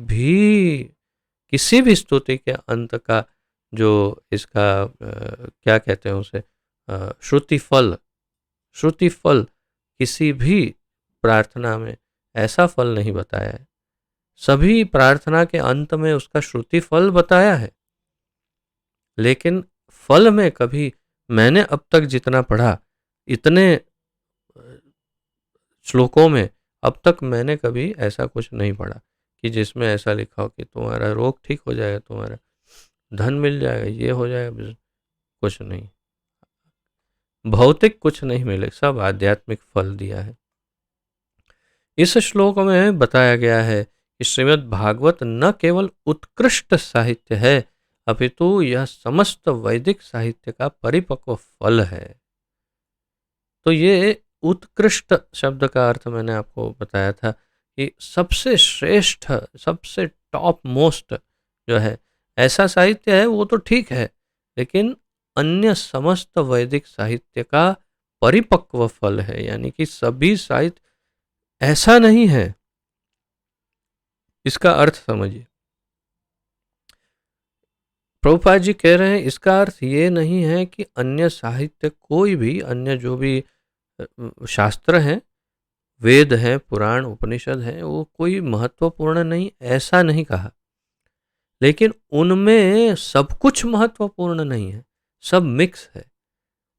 भी स्तुति के अंत का जो इसका क्या कहते हैं उसे, श्रुति फल किसी भी प्रार्थना में ऐसा फल नहीं बताया है। सभी प्रार्थना के अंत में उसका श्रुति फल बताया है, लेकिन फल में कभी मैंने अब तक जितना पढ़ा, इतने श्लोकों में अब तक मैंने कभी ऐसा कुछ नहीं पढ़ा कि जिसमें ऐसा लिखा हो कि तुम्हारा रोग ठीक हो जाएगा, तुम्हारा धन मिल जाएगा, ये हो जाएगा। कुछ नहीं, भौतिक कुछ नहीं मिले, सब आध्यात्मिक फल दिया है। इस श्लोक में बताया गया है कि श्रीमद् भागवत न केवल उत्कृष्ट साहित्य है, अपितु यह समस्त वैदिक साहित्य का परिपक्व फल है। तो ये उत्कृष्ट शब्द का अर्थ मैंने आपको बताया था कि सबसे श्रेष्ठ, सबसे टॉप मोस्ट जो है ऐसा साहित्य है, वो तो ठीक है, लेकिन अन्य समस्त वैदिक साहित्य का परिपक्व फल है। यानी कि सभी साहित्य ऐसा नहीं है। इसका अर्थ समझिए, प्रभुपाद जी कह रहे हैं इसका अर्थ ये नहीं है कि अन्य साहित्य, कोई भी अन्य जो भी शास्त्र हैं, वेद हैं, पुराण उपनिषद हैं, वो कोई महत्वपूर्ण नहीं, ऐसा नहीं कहा। लेकिन उनमें सब कुछ महत्वपूर्ण नहीं है, सब मिक्स है।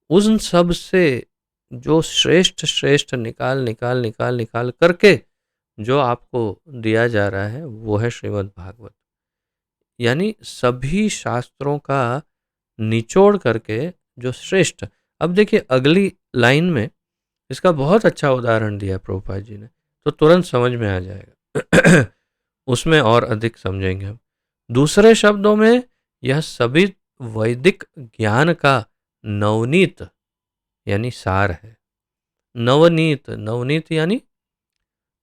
उन सब से जो श्रेष्ठ श्रेष्ठ निकाल निकाल निकाल निकाल करके जो आपको दिया जा रहा है, वो है श्रीमद् भागवत। यानी सभी शास्त्रों का निचोड़ करके जो श्रेष्ठ। अब देखिए अगली लाइन में इसका बहुत अच्छा उदाहरण दिया प्रभुपाद जी ने, तो तुरंत समझ में आ जाएगा। उसमें और अधिक समझेंगे हम। दूसरे शब्दों में यह सभी वैदिक ज्ञान का नवनीत यानी सार है। नवनीत, नवनीत यानी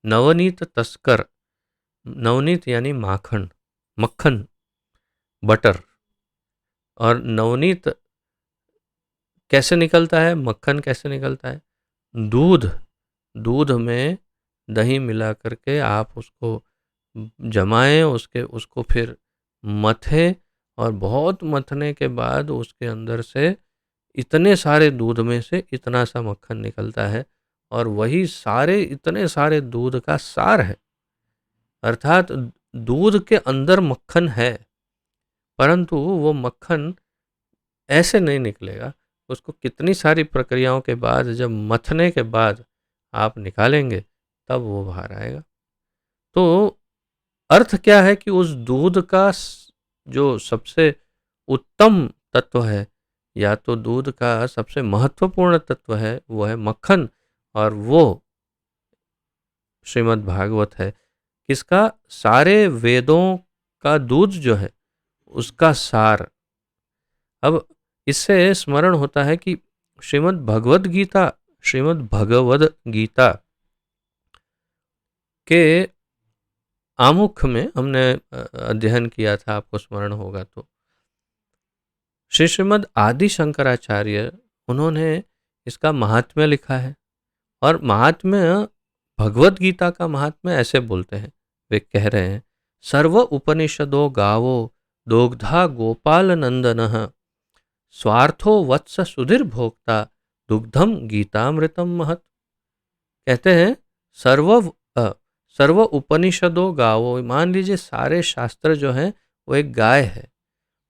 नवनीत तस्कर, नवनीत यानी माखन, मक्खन, बटर। और नवनीत कैसे निकलता है, मक्खन कैसे निकलता है? दूध, दूध में दही मिला करके आप उसको जमाएं, उसको फिर मथे, और बहुत मथने के बाद उसके अंदर से इतने सारे दूध में से इतना सा मक्खन निकलता है, और वही सारे इतने सारे दूध का सार है। अर्थात दूध के अंदर मक्खन है, परंतु वो मक्खन ऐसे नहीं निकलेगा, उसको कितनी सारी प्रक्रियाओं के बाद, जब मथने के बाद आप निकालेंगे, तब वो बाहर आएगा। तो अर्थ क्या है कि उस दूध का जो सबसे उत्तम तत्व है, या तो दूध का सबसे महत्वपूर्ण तत्व है, वो है मक्खन, और वो श्रीमद् भागवत है। किसका? सारे वेदों का दूध जो है, उसका सार। अब इससे स्मरण होता है कि श्रीमद् भगवद गीता, श्रीमद् भगवद गीता के आमुख में हमने अध्ययन किया था, आपको स्मरण होगा तो। श्रीमद् आदि शंकराचार्य, उन्होंने इसका महात्म्य लिखा है, और महात्म्य, भगवद गीता का महात्म्य ऐसे बोलते हैं, वे कह रहे हैं, सर्व उपनिषदो गावो दोग्धा गोपाल नंदनः स्वार्थो वत्स सुधीर भोक्ता दुग्धम गीतामृतम महत। कहते हैं सर्व उपनिषदों गावो, मान लीजिए सारे शास्त्र जो हैं वो एक गाय है,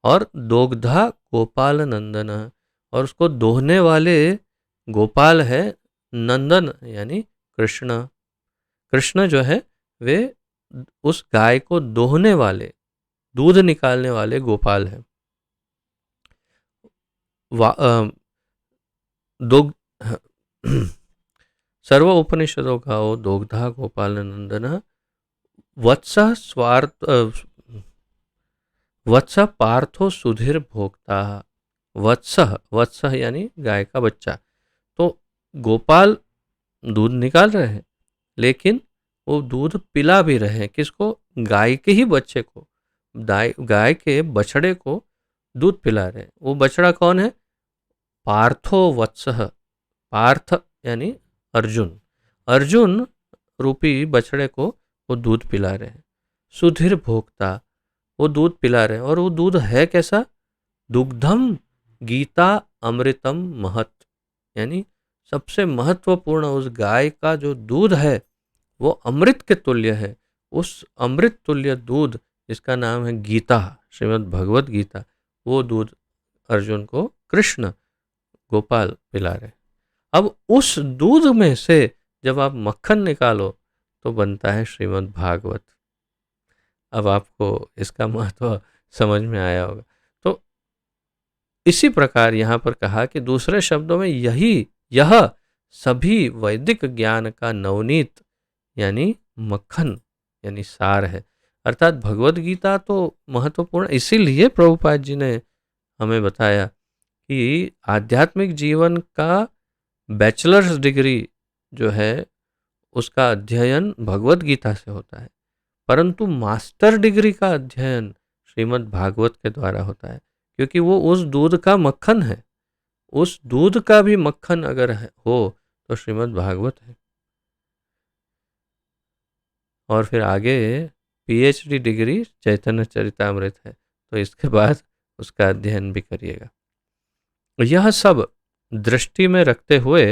और दोग्धा गोपाल नंदन, और उसको दोहने वाले गोपाल है, नंदन यानी कृष्ण। कृष्ण जो है वे उस गाय को दोहने वाले, दूध निकालने वाले गोपाल है। सर्व उपनिषदों का वो दोग्धा गोपाल नंदन वत्स स्वार्थ वत्स पार्थो सुधीर भोक्ता। वत्स, वत्स यानी गाय का बच्चा। तो गोपाल दूध निकाल रहे हैं, लेकिन वो दूध पिला भी रहे हैं किसको? गाय के ही बच्चे को, गाय के बछड़े को दूध पिला रहे हैं। वो बछड़ा कौन है? पार्थो वत्स, पार्थ यानी अर्जुन। अर्जुन रूपी बछड़े को वो दूध पिला रहे हैं। सुधीर भोक्ता, वो दूध पिला रहे हैं, और वो दूध है कैसा? दुग्धम गीता अमृतम महत, यानी सबसे महत्वपूर्ण उस गाय का जो दूध है वो अमृत के तुल्य है। उस अमृत तुल्य दूध जिसका नाम है गीता, श्रीमद् भगवत गीता, वो दूध अर्जुन को कृष्ण गोपाल पिला रहे। अब उस दूध में से जब आप मक्खन निकालो तो बनता है श्रीमद् भागवत। अब आपको इसका महत्व समझ में आया होगा। तो इसी प्रकार यहाँ पर कहा कि दूसरे शब्दों में यह सभी वैदिक ज्ञान का नवनीत यानी मक्खन यानी सार है। अर्थात भगवत गीता तो महत्वपूर्ण इसीलिए प्रभुपाद जी ने हमें बताया कि आध्यात्मिक जीवन का बैचलर्स डिग्री जो है उसका अध्ययन भगवत गीता से होता है, परंतु मास्टर डिग्री का अध्ययन श्रीमद् भागवत के द्वारा होता है, क्योंकि वो उस दूध का मक्खन है। उस दूध का भी मक्खन अगर हो तो श्रीमद् भागवत है। और फिर आगे पीएचडी डिग्री चैतन्य चरितामृत है, तो इसके बाद उसका अध्ययन भी करिएगा। यह सब दृष्टि में रखते हुए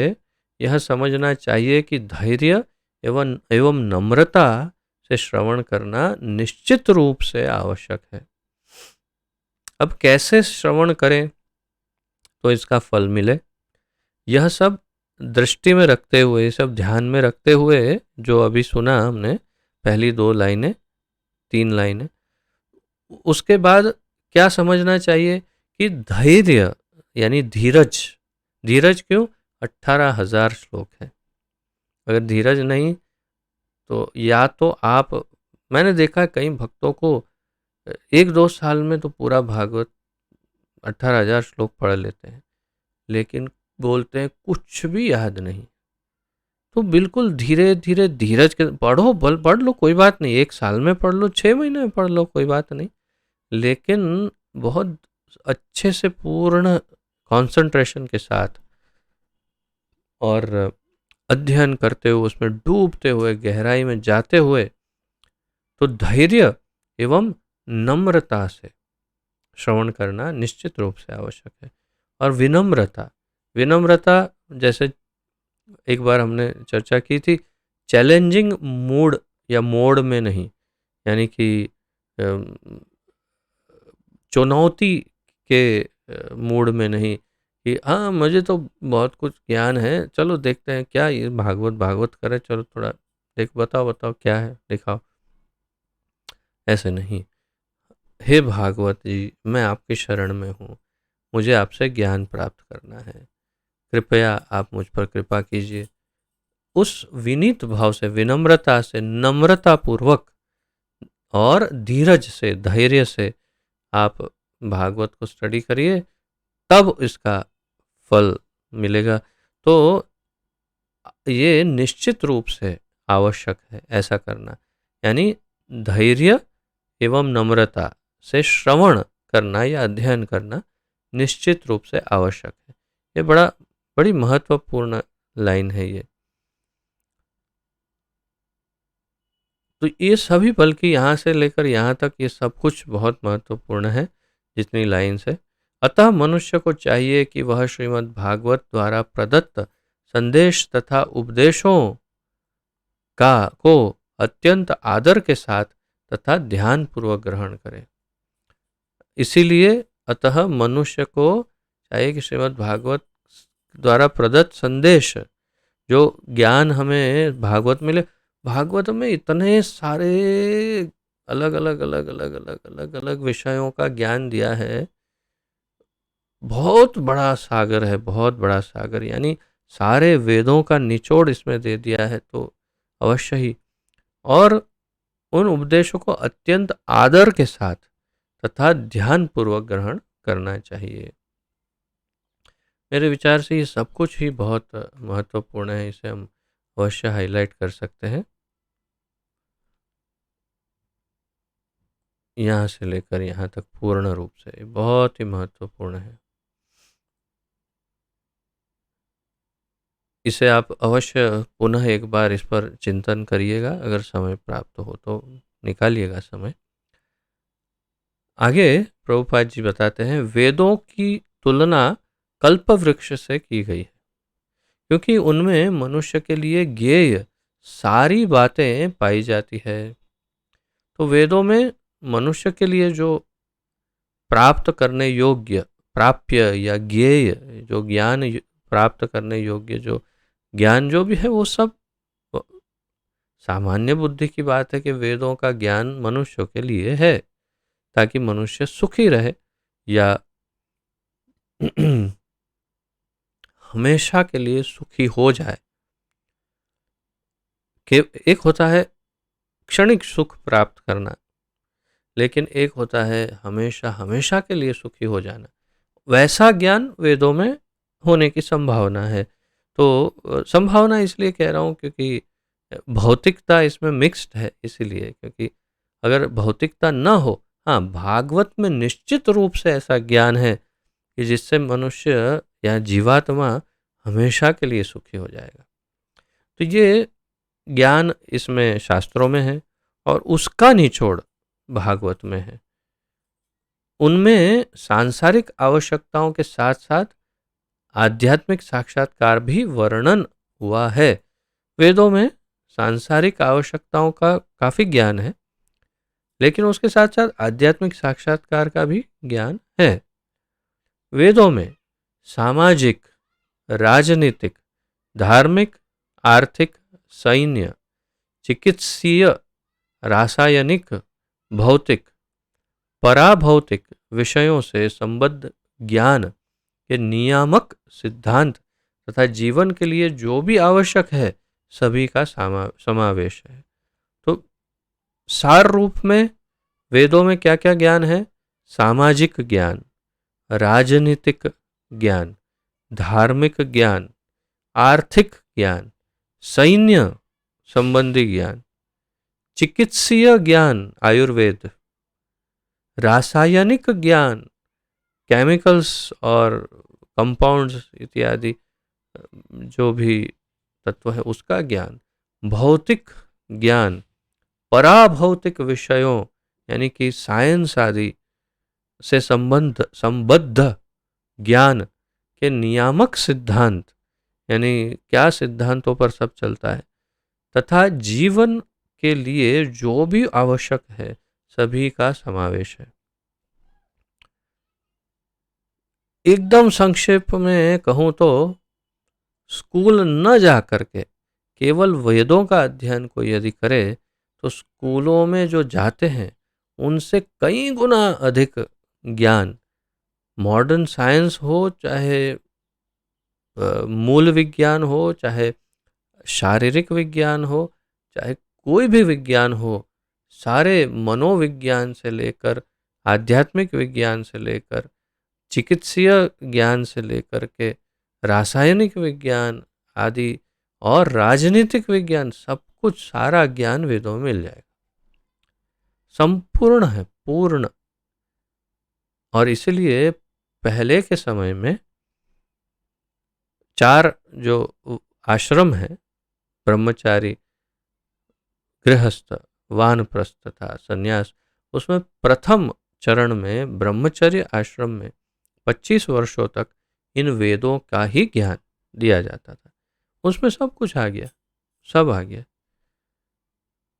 यह समझना चाहिए कि धैर्य एवं नम्रता से श्रवण करना निश्चित रूप से आवश्यक है। अब कैसे श्रवण करें तो इसका फल मिले, यह सब दृष्टि में रखते हुए, सब ध्यान में रखते हुए जो अभी सुना हमने, पहली 2 लाइनें 3 लाइनें, उसके बाद क्या समझना चाहिए कि धैर्य यानी धीरज। धीरज क्यों? 18,000 श्लोक है। अगर धीरज नहीं तो या तो आप, मैंने देखा कई भक्तों को 1-2 साल में तो पूरा भागवत 18,000 श्लोक पढ़ लेते हैं, लेकिन बोलते हैं कुछ भी याद नहीं। तो बिल्कुल धीरे धीरे धीरज के पढ़ो, पढ़ लो कोई बात नहीं, 1 साल में पढ़ लो, 6 महीने में पढ़ लो, कोई बात नहीं, लेकिन बहुत अच्छे से पूर्ण कंसंट्रेशन के साथ और अध्ययन करते हुए, उसमें डूबते हुए, गहराई में जाते हुए, तो धैर्य एवं नम्रता से श्रवण करना निश्चित रूप से आवश्यक है। और विनम्रता, विनम्रता जैसे एक बार हमने चर्चा की थी, चैलेंजिंग मूड या मोड में नहीं, यानी कि चुनौती के मूड में नहीं कि हाँ मुझे तो बहुत कुछ ज्ञान है, चलो देखते हैं क्या ये भागवत करे, चलो थोड़ा देख, बताओ क्या है, दिखाओ। ऐसे नहीं, हे भागवत जी मैं आपकी शरण में हूँ, मुझे आपसे ज्ञान प्राप्त करना है, कृपया आप मुझ पर कृपा कीजिए। उस विनीत भाव से, विनम्रता से, नम्रता पूर्वक और धीरज से, धैर्य से आप भागवत को स्टडी करिए, तब इसका फल मिलेगा। तो ये निश्चित रूप से आवश्यक है ऐसा करना, यानी धैर्य एवं नम्रता से श्रवण करना या अध्ययन करना निश्चित रूप से आवश्यक है। ये बड़ी महत्वपूर्ण लाइन है ये। तो ये सभी, बल्कि यहाँ से लेकर यहाँ तक ये सब कुछ बहुत महत्वपूर्ण है जितनी लाइन्स है। अतः मनुष्य को चाहिए कि वह श्रीमद् भागवत द्वारा प्रदत्त संदेश तथा उपदेशों को अत्यंत आदर के साथ तथा ध्यान पूर्वक ग्रहण करे। इसीलिए अतः मनुष्य को चाहिए कि श्रीमद् भागवत द्वारा प्रदत्त संदेश, जो ज्ञान हमें भागवत मिले, भागवत में इतने सारे अलग अलग अलग अलग अलग अलग अलग विषयों का ज्ञान दिया है, बहुत बड़ा सागर है, बहुत बड़ा सागर, यानी सारे वेदों का निचोड़ इसमें दे दिया है। तो अवश्य ही, और उन उपदेशों को अत्यंत आदर के साथ तथा ध्यान पूर्वक ग्रहण करना चाहिए। मेरे विचार से ये सब कुछ ही बहुत महत्वपूर्ण है, इसे हम अवश्य हाईलाइट कर सकते हैं। यहाँ से लेकर यहाँ तक पूर्ण रूप से बहुत ही महत्वपूर्ण है। इसे आप अवश्य पुनः एक बार इस पर चिंतन करिएगा, अगर समय प्राप्त हो तो निकालिएगा समय। आगे प्रभुपाद जी बताते हैं, वेदों की तुलना कल्प वृक्ष से की गई है, क्योंकि उनमें मनुष्य के लिए ज्ञेय सारी बातें पाई जाती है। तो वेदों में मनुष्य के लिए जो प्राप्त करने योग्य, प्राप्य या ज्ञेय जो ज्ञान प्राप्त करने योग्य जो ज्ञान जो भी है वो सब सामान्य बुद्धि की बात है कि वेदों का ज्ञान मनुष्यों के लिए है ताकि मनुष्य सुखी रहे या हमेशा के लिए सुखी हो जाए। कि एक होता है क्षणिक सुख प्राप्त करना, लेकिन एक होता है हमेशा हमेशा के लिए सुखी हो जाना। वैसा ज्ञान वेदों में होने की संभावना है। तो संभावना इसलिए कह रहा हूँ क्योंकि भौतिकता इसमें मिक्स्ड है, इसीलिए क्योंकि अगर भौतिकता न हो, हाँ भागवत में निश्चित रूप से ऐसा ज्ञान है कि जिससे मनुष्य या जीवात्मा हमेशा के लिए सुखी हो जाएगा। तो ये ज्ञान इसमें शास्त्रों में है और उसका निचोड़ भागवत में है। उनमें सांसारिक आवश्यकताओं के साथ साथ आध्यात्मिक साक्षात्कार भी वर्णन हुआ है। वेदों में सांसारिक आवश्यकताओं का काफी ज्ञान है, लेकिन उसके साथ साथ आध्यात्मिक साक्षात्कार का भी ज्ञान है। वेदों में सामाजिक, राजनीतिक, धार्मिक, आर्थिक, सैन्य, चिकित्सीय, रासायनिक, भौतिक, पराभौतिक विषयों से संबद्ध ज्ञान के नियामक सिद्धांत तथा जीवन के लिए जो भी आवश्यक है सभी का समावेश है। तो सार रूप में वेदों में क्या क्या ज्ञान है? सामाजिक ज्ञान, राजनीतिक ज्ञान, धार्मिक ज्ञान, आर्थिक ज्ञान, सैन्य संबंधी ज्ञान, चिकित्सीय ज्ञान आयुर्वेद, रासायनिक ज्ञान केमिकल्स और कंपाउंड्स इत्यादि जो भी तत्व है उसका ज्ञान, भौतिक ज्ञान, पराभौतिक विषयों यानी कि साइंस आदि से संबद्ध ज्ञान के नियामक सिद्धांत यानी क्या सिद्धांतों पर सब चलता है, तथा जीवन के लिए जो भी आवश्यक है सभी का समावेश है। एकदम संक्षेप में कहूँ तो स्कूल न जा करके केवल वेदों का अध्ययन को यदि करे तो स्कूलों में जो जाते हैं उनसे कई गुना अधिक ज्ञान, मॉडर्न साइंस हो चाहे मूल विज्ञान हो, चाहे शारीरिक विज्ञान हो, चाहे कोई भी विज्ञान हो, सारे मनोविज्ञान से लेकर आध्यात्मिक विज्ञान से लेकर चिकित्सीय ज्ञान से लेकर के रासायनिक विज्ञान आदि और राजनीतिक विज्ञान, सब कुछ सारा ज्ञान वेदों में मिल जाएगा। संपूर्ण है, पूर्ण। और इसलिए पहले के समय में 4 जो आश्रम है, ब्रह्मचारी, गृहस्थ, वानप्रस्थ तथा संन्यास, उसमें प्रथम चरण में ब्रह्मचर्य आश्रम में 25 वर्षों तक इन वेदों का ही ज्ञान दिया जाता था। उसमें सब कुछ आ गया, सब आ गया।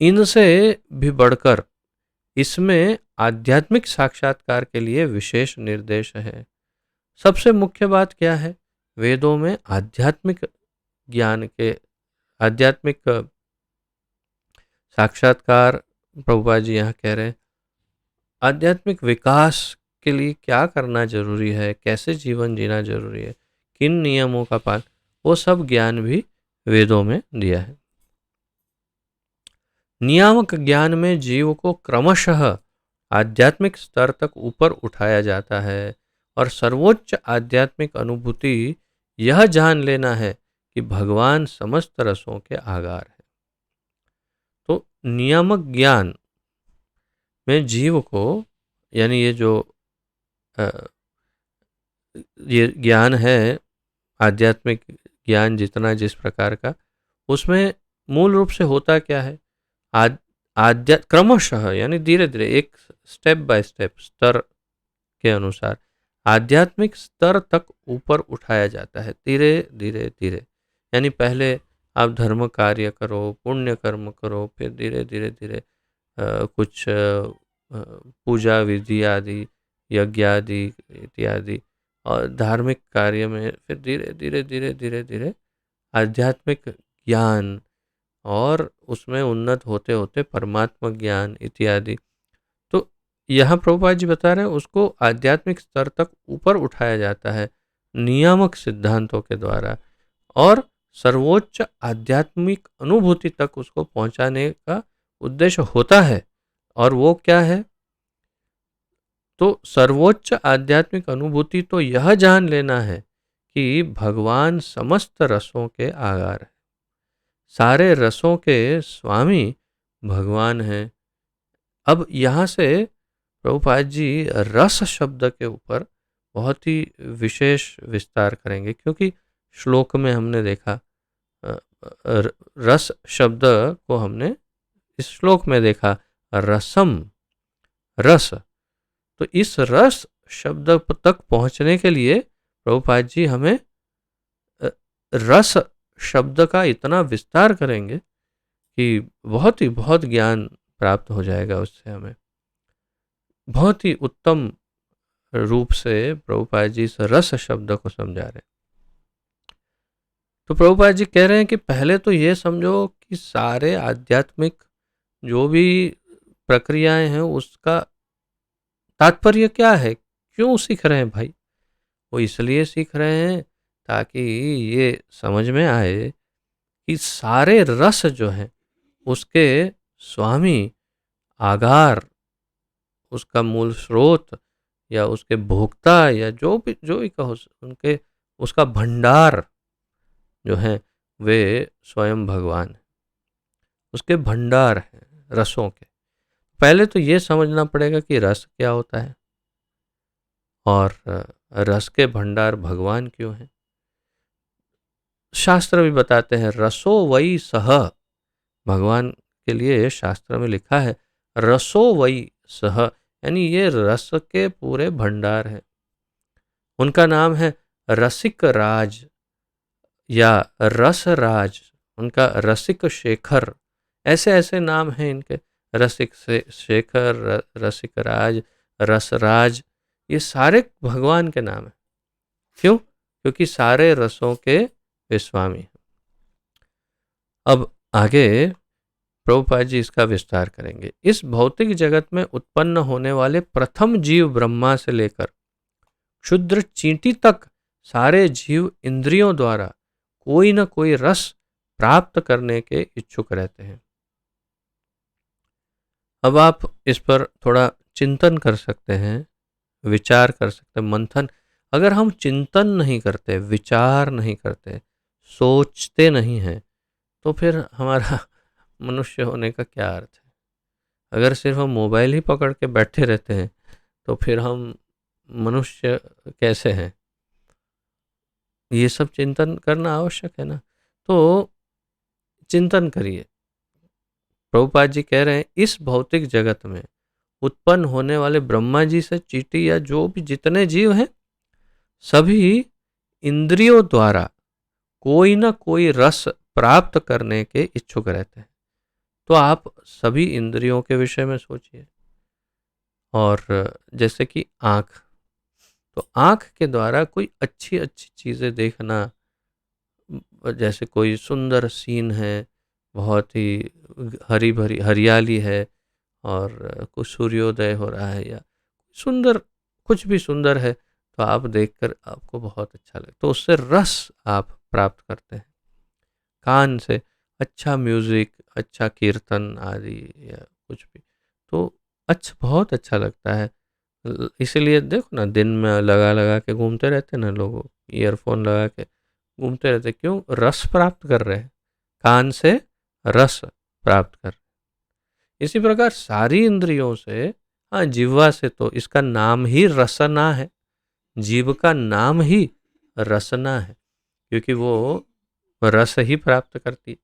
इनसे भी बढ़कर इसमें आध्यात्मिक साक्षात्कार के लिए विशेष निर्देश है। सबसे मुख्य बात क्या है? वेदों में आध्यात्मिक ज्ञान के आध्यात्मिक साक्षात्कार, प्रभुपाद जी यहाँ कह रहे हैं आध्यात्मिक विकास के लिए क्या करना जरूरी है, कैसे जीवन जीना जरूरी है, किन नियमों का पालन, वो सब ज्ञान भी वेदों में दिया है। नियामक ज्ञान में जीव को क्रमशः आध्यात्मिक स्तर तक ऊपर उठाया जाता है और सर्वोच्च आध्यात्मिक अनुभूति यह जान लेना है कि भगवान समस्त रसों के आगार है। तो नियामक ज्ञान में जीव को यानी ये जो ये ज्ञान है आध्यात्मिक ज्ञान जितना जिस प्रकार का, उसमें मूल रूप से होता क्या है? क्रमशः यानी धीरे धीरे एक स्टेप बाय स्टेप स्तर के अनुसार आध्यात्मिक स्तर तक ऊपर उठाया जाता है, धीरे धीरे धीरे। यानी पहले आप धर्म कार्य करो, पुण्य कर्म करो, फिर धीरे धीरे धीरे कुछ पूजा विधि आदि, यज्ञ आदि इत्यादि और धार्मिक कार्य में फिर धीरे धीरे धीरे धीरे धीरे आध्यात्मिक ज्ञान और उसमें उन्नत होते होते परमात्मा ज्ञान इत्यादि। तो यहाँ प्रभुपाद जी बता रहे हैं उसको आध्यात्मिक स्तर तक ऊपर उठाया जाता है नियामक सिद्धांतों के द्वारा, और सर्वोच्च आध्यात्मिक अनुभूति तक उसको पहुंचाने का उद्देश्य होता है। और वो क्या है? तो सर्वोच्च आध्यात्मिक अनुभूति तो यह जान लेना है कि भगवान समस्त रसों के आगार है, सारे रसों के स्वामी भगवान हैं। अब यहाँ से प्रभुपाद जी रस शब्द के ऊपर बहुत ही विशेष विस्तार करेंगे, क्योंकि श्लोक में हमने देखा रस शब्द को हमने इस श्लोक में देखा रसम, रस। तो इस रस शब्द तक पहुंचने के लिए प्रभुपाद जी हमें रस शब्द का इतना विस्तार करेंगे कि बहुत ज्ञान प्राप्त हो जाएगा उससे हमें। बहुत ही उत्तम रूप से प्रभुपाद जी इस रस शब्द को समझा रहे हैं। तो प्रभुपाद जी कह रहे हैं कि पहले तो ये समझो कि सारे आध्यात्मिक जो भी प्रक्रियाएं हैं उसका तात्पर्य क्या है, क्यों सीख रहे हैं भाई? वो इसलिए सीख रहे हैं ताकि ये समझ में आए कि सारे रस जो हैं उसके स्वामी, आगार, उसका मूल स्रोत या उसके भोक्ता या जो भी कहो उनके, उसका भंडार जो है वे स्वयं भगवान है, उसके भंडार हैं रसों के। पहले तो ये समझना पड़ेगा कि रस क्या होता है और रस के भंडार भगवान क्यों हैं। शास्त्र भी बताते हैं रसो वही सह, भगवान के लिए शास्त्र में लिखा है रसो वही सह, यानी ये रस के पूरे भंडार हैं। उनका नाम है रसिक राज या रस राज, उनका रसिक शेखर, ऐसे ऐसे नाम हैं इनके, रसिक से शेखर, रसिक राज, रस राज, ये सारे भगवान के नाम हैं। क्यों? क्योंकि सारे रसों के वे स्वामी हैं। अब आगे प्रभुपाद जी इसका विस्तार करेंगे। इस भौतिक जगत में उत्पन्न होने वाले प्रथम जीव ब्रह्मा से लेकर क्षुद्र चींटी तक सारे जीव इंद्रियों द्वारा कोई न कोई रस प्राप्त करने के इच्छुक रहते हैं। अब आप इस पर थोड़ा चिंतन कर सकते हैं, विचार कर सकते हैं, मंथन। अगर हम चिंतन नहीं करते, विचार नहीं करते, सोचते नहीं हैं, तो फिर हमारा मनुष्य होने का क्या अर्थ है? अगर सिर्फ हम मोबाइल ही पकड़ के बैठे रहते हैं तो फिर हम मनुष्य कैसे हैं? ये सब चिंतन करना आवश्यक है ना। तो चिंतन करिए। प्रभुपाद जी कह रहे हैं इस भौतिक जगत में उत्पन्न होने वाले ब्रह्मा जी से चींटी या जो भी जितने जीव हैं सभी इंद्रियों द्वारा कोई ना कोई रस प्राप्त करने के इच्छुक रहते हैं। तो आप सभी इंद्रियों के विषय में सोचिए। और जैसे कि आँख, तो आँख के द्वारा कोई अच्छी अच्छी चीज़ें देखना, जैसे कोई सुंदर सीन है, बहुत ही हरी भरी हरियाली है और कुछ सूर्योदय हो रहा है या सुंदर, कुछ भी सुंदर है, तो आप देखकर आपको बहुत अच्छा लगता है, तो उससे रस आप प्राप्त करते हैं। कान से अच्छा म्यूजिक, अच्छा कीर्तन आदि या कुछ भी, तो अच्छा, बहुत अच्छा लगता है। इसीलिए देखो ना, दिन में लगा लगा के घूमते रहते ना लोग, ईयरफोन लगा के घूमते रहते, क्यों? रस प्राप्त कर रहे हैं, कान से रस प्राप्त कर। इसी प्रकार सारी इंद्रियों से, हाँ जिह्वा से तो इसका नाम ही रसना है, जीव का नाम ही रसना है, क्योंकि वो रस ही प्राप्त करती।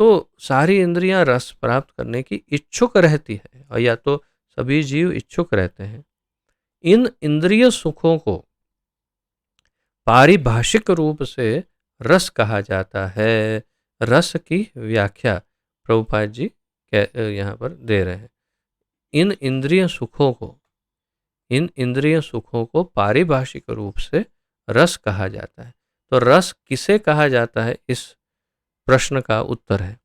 तो सारी इंद्रियां रस प्राप्त करने की इच्छुक रहती है, और या तो सभी जीव इच्छुक रहते हैं। इन इंद्रिय सुखों को पारिभाषिक रूप से रस कहा जाता है। रस की व्याख्या प्रभुपाद जी यहाँ पर दे रहे हैं। इन इंद्रिय सुखों को पारिभाषिक रूप से रस कहा जाता है। तो रस किसे कहा जाता है, इस प्रश्न का उत्तर है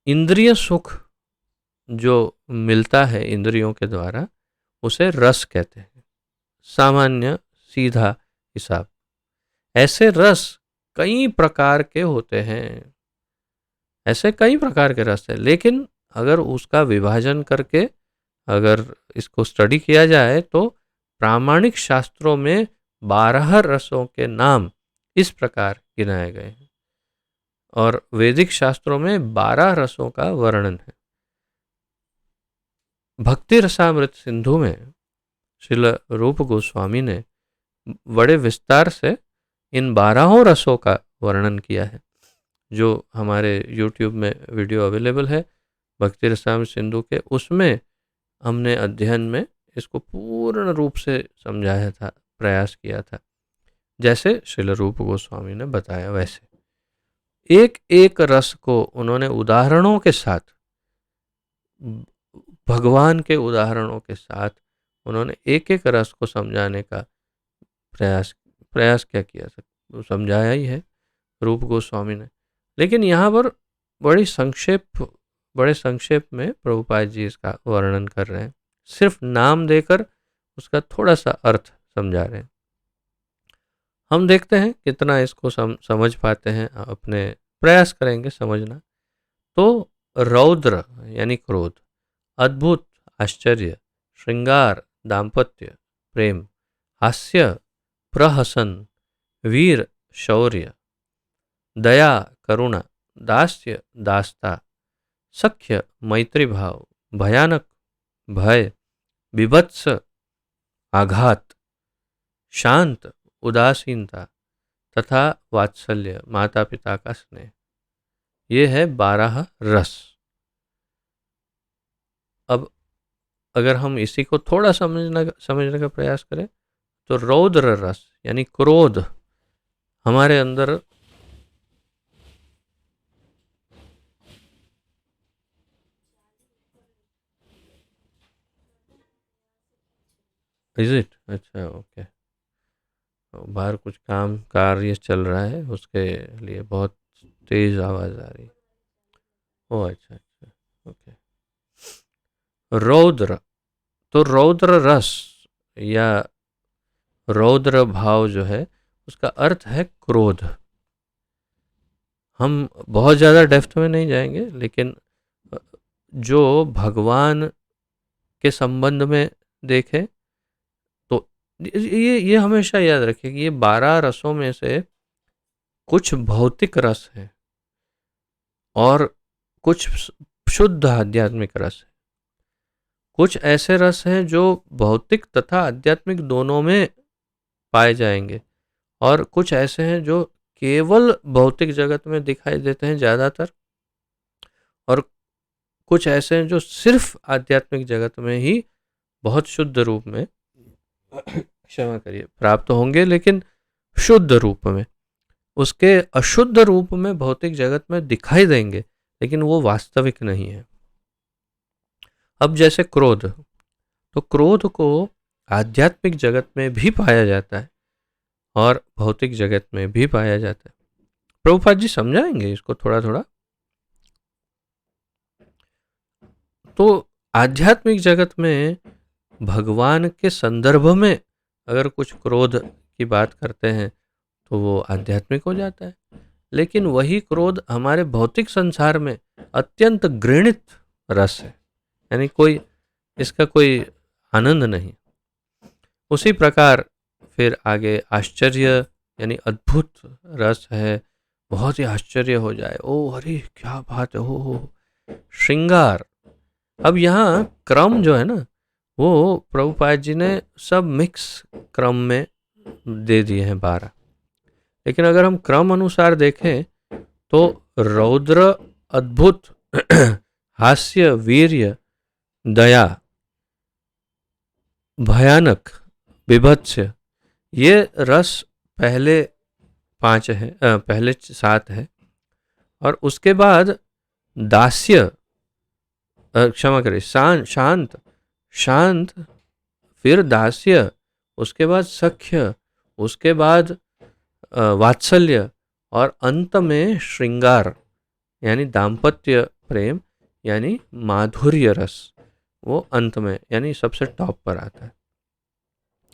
इंद्रिय सुख जो मिलता है इंद्रियों के द्वारा, उसे रस कहते हैं। सामान्य सीधा हिसाब। ऐसे रस कई प्रकार के होते हैं, ऐसे कई प्रकार के रस हैं, लेकिन अगर उसका विभाजन करके अगर इसको स्टडी किया जाए तो प्रामाणिक शास्त्रों में 12 रसों के नाम इस प्रकार गिनाए गए हैं और वैदिक शास्त्रों में 12 रसों का वर्णन है। भक्ति रसामृत सिंधु में श्रील रूप गोस्वामी ने बड़े विस्तार से इन 12 रसों का वर्णन किया है, जो हमारे YouTube में वीडियो अवेलेबल है भक्ति रसामृत सिंधु के। उसमें हमने अध्ययन में इसको पूर्ण रूप से समझाया था, प्रयास किया था, जैसे श्रील रूप गोस्वामी ने बताया वैसे। एक एक रस को उन्होंने उदाहरणों के साथ, भगवान के उदाहरणों के साथ उन्होंने एक एक रस को समझाने का प्रयास क्या किया था, तो समझाया ही है रूप गोस्वामी ने। लेकिन यहाँ पर बड़े संक्षेप में प्रभुपाद जी इसका वर्णन कर रहे हैं, सिर्फ नाम देकर उसका थोड़ा सा अर्थ समझा रहे हैं। हम देखते हैं कितना इसको समझ पाते हैं, अपने प्रयास करेंगे समझना। तो रौद्र यानी क्रोध, अद्भुत आश्चर्य, श्रृंगार दाम्पत्य प्रेम, हास्य प्रहसन, वीर शौर्य, दया करुणा, दास्य दास्ता, सख्य मैत्री भाव, भयानक भय, विभत्स आघात, शांत उदासीनता तथा वात्सल्य माता पिता का स्नेह, ये है 12 रस। अब अगर हम इसी को थोड़ा समझने का प्रयास करें तो रौद्र रस यानी क्रोध हमारे अंदर इज इट, अच्छा ओके, बाहर कुछ काम कार्य चल रहा है उसके लिए बहुत तेज आवाज़ आ रही है। ओ अच्छा अच्छा, ओके। रौद्र, तो रौद्र रस या रौद्र भाव जो है उसका अर्थ है क्रोध। हम बहुत ज़्यादा डेप्थ में नहीं जाएंगे, लेकिन जो भगवान के संबंध में देखें तो ये हमेशा याद रखिए कि ये 12 रसों में से कुछ भौतिक रस है और कुछ शुद्ध आध्यात्मिक रस है। कुछ ऐसे रस हैं जो भौतिक तथा आध्यात्मिक दोनों में पाए जाएंगे और कुछ ऐसे हैं जो केवल भौतिक जगत में दिखाई देते हैं ज़्यादातर, और कुछ ऐसे हैं जो सिर्फ आध्यात्मिक जगत में ही बहुत शुद्ध रूप में क्षमा करिए प्राप्त होंगे, लेकिन शुद्ध रूप में। उसके अशुद्ध रूप में भौतिक जगत में दिखाई देंगे, लेकिन वो वास्तविक नहीं है। अब जैसे क्रोध, तो क्रोध को आध्यात्मिक जगत में भी पाया जाता है और भौतिक जगत में भी पाया जाता है। प्रभुपाद जी समझाएंगे इसको थोड़ा थोड़ा। तो आध्यात्मिक जगत में भगवान के संदर्भ में अगर कुछ क्रोध की बात करते हैं तो वो आध्यात्मिक हो जाता है, लेकिन वही क्रोध हमारे भौतिक संसार में अत्यंत घृणित रस है, यानी इसका कोई आनंद नहीं। उसी प्रकार फिर आगे आश्चर्य यानी अद्भुत रस है, बहुत ही आश्चर्य हो जाए, ओ अरे क्या बात है, हो। श्रृंगार, अब यहाँ क्रम जो है ना वो प्रभुपाद जी ने सब मिक्स क्रम में दे दिए हैं 12, लेकिन अगर हम क्रम अनुसार देखें तो रौद्र, अद्भुत, हास्य, वीर्य, दया, भयानक, विभत्स, ये रस पहले 5 है, पहले 7 है, और उसके बाद दास्य, क्षमा करें, शांत, शांत, फिर दास्य, उसके बाद सख्य, उसके बाद वात्सल्य, और अंत में श्रृंगार यानी दाम्पत्य प्रेम यानी माधुर्य रस, वो अंत में यानी सबसे टॉप पर आता है।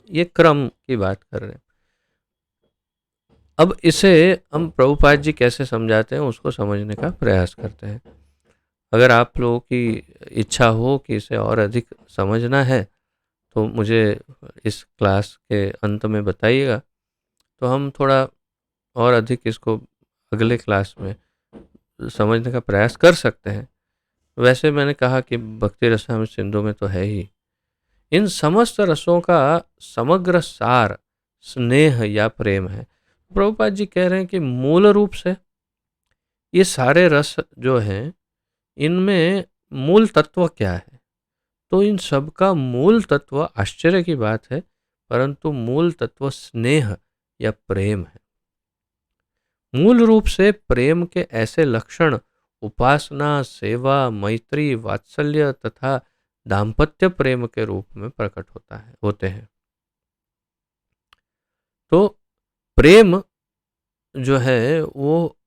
ये क्रम की बात कर रहे हैं। अब इसे हम प्रभुपाद जी कैसे समझाते हैं उसको समझने का प्रयास करते हैं। अगर आप लोगों की इच्छा हो कि इसे और अधिक समझना है तो मुझे इस क्लास के अंत में बताइएगा, तो हम थोड़ा और अधिक इसको अगले क्लास में समझने का प्रयास कर सकते हैं। वैसे मैंने कहा कि भक्ति रसामृत सिंधु में तो है ही। इन समस्त रसों का समग्र सार स्नेह या प्रेम है। प्रभुपाद जी कह रहे हैं कि मूल रूप से ये सारे रस जो हैं, इनमें मूल तत्व क्या है? तो इन सब का मूल तत्व, आश्चर्य की बात है, परंतु मूल तत्व स्नेह या प्रेम है। मूल रूप से प्रेम के ऐसे लक्षण उपासना, सेवा, मैत्री, वात्सल्य तथा दाम्पत्य प्रेम के रूप में प्रकट होते हैं। तो प्रेम जो है वो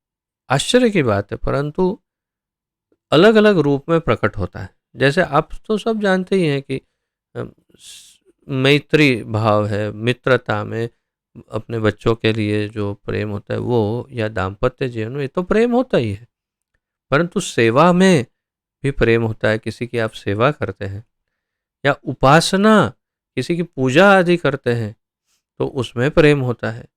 आश्चर्य की बात है, परंतु अलग अलग रूप में प्रकट होता है। जैसे आप तो सब जानते ही हैं कि मैत्री भाव है, मित्रता में अपने बच्चों के लिए जो प्रेम होता है वो, या दाम्पत्य जीवन में ये तो प्रेम होता ही है, परंतु सेवा में भी प्रेम होता है। किसी की आप सेवा करते हैं, या उपासना, किसी की पूजा आदि करते हैं, तो उसमें प्रेम होता है।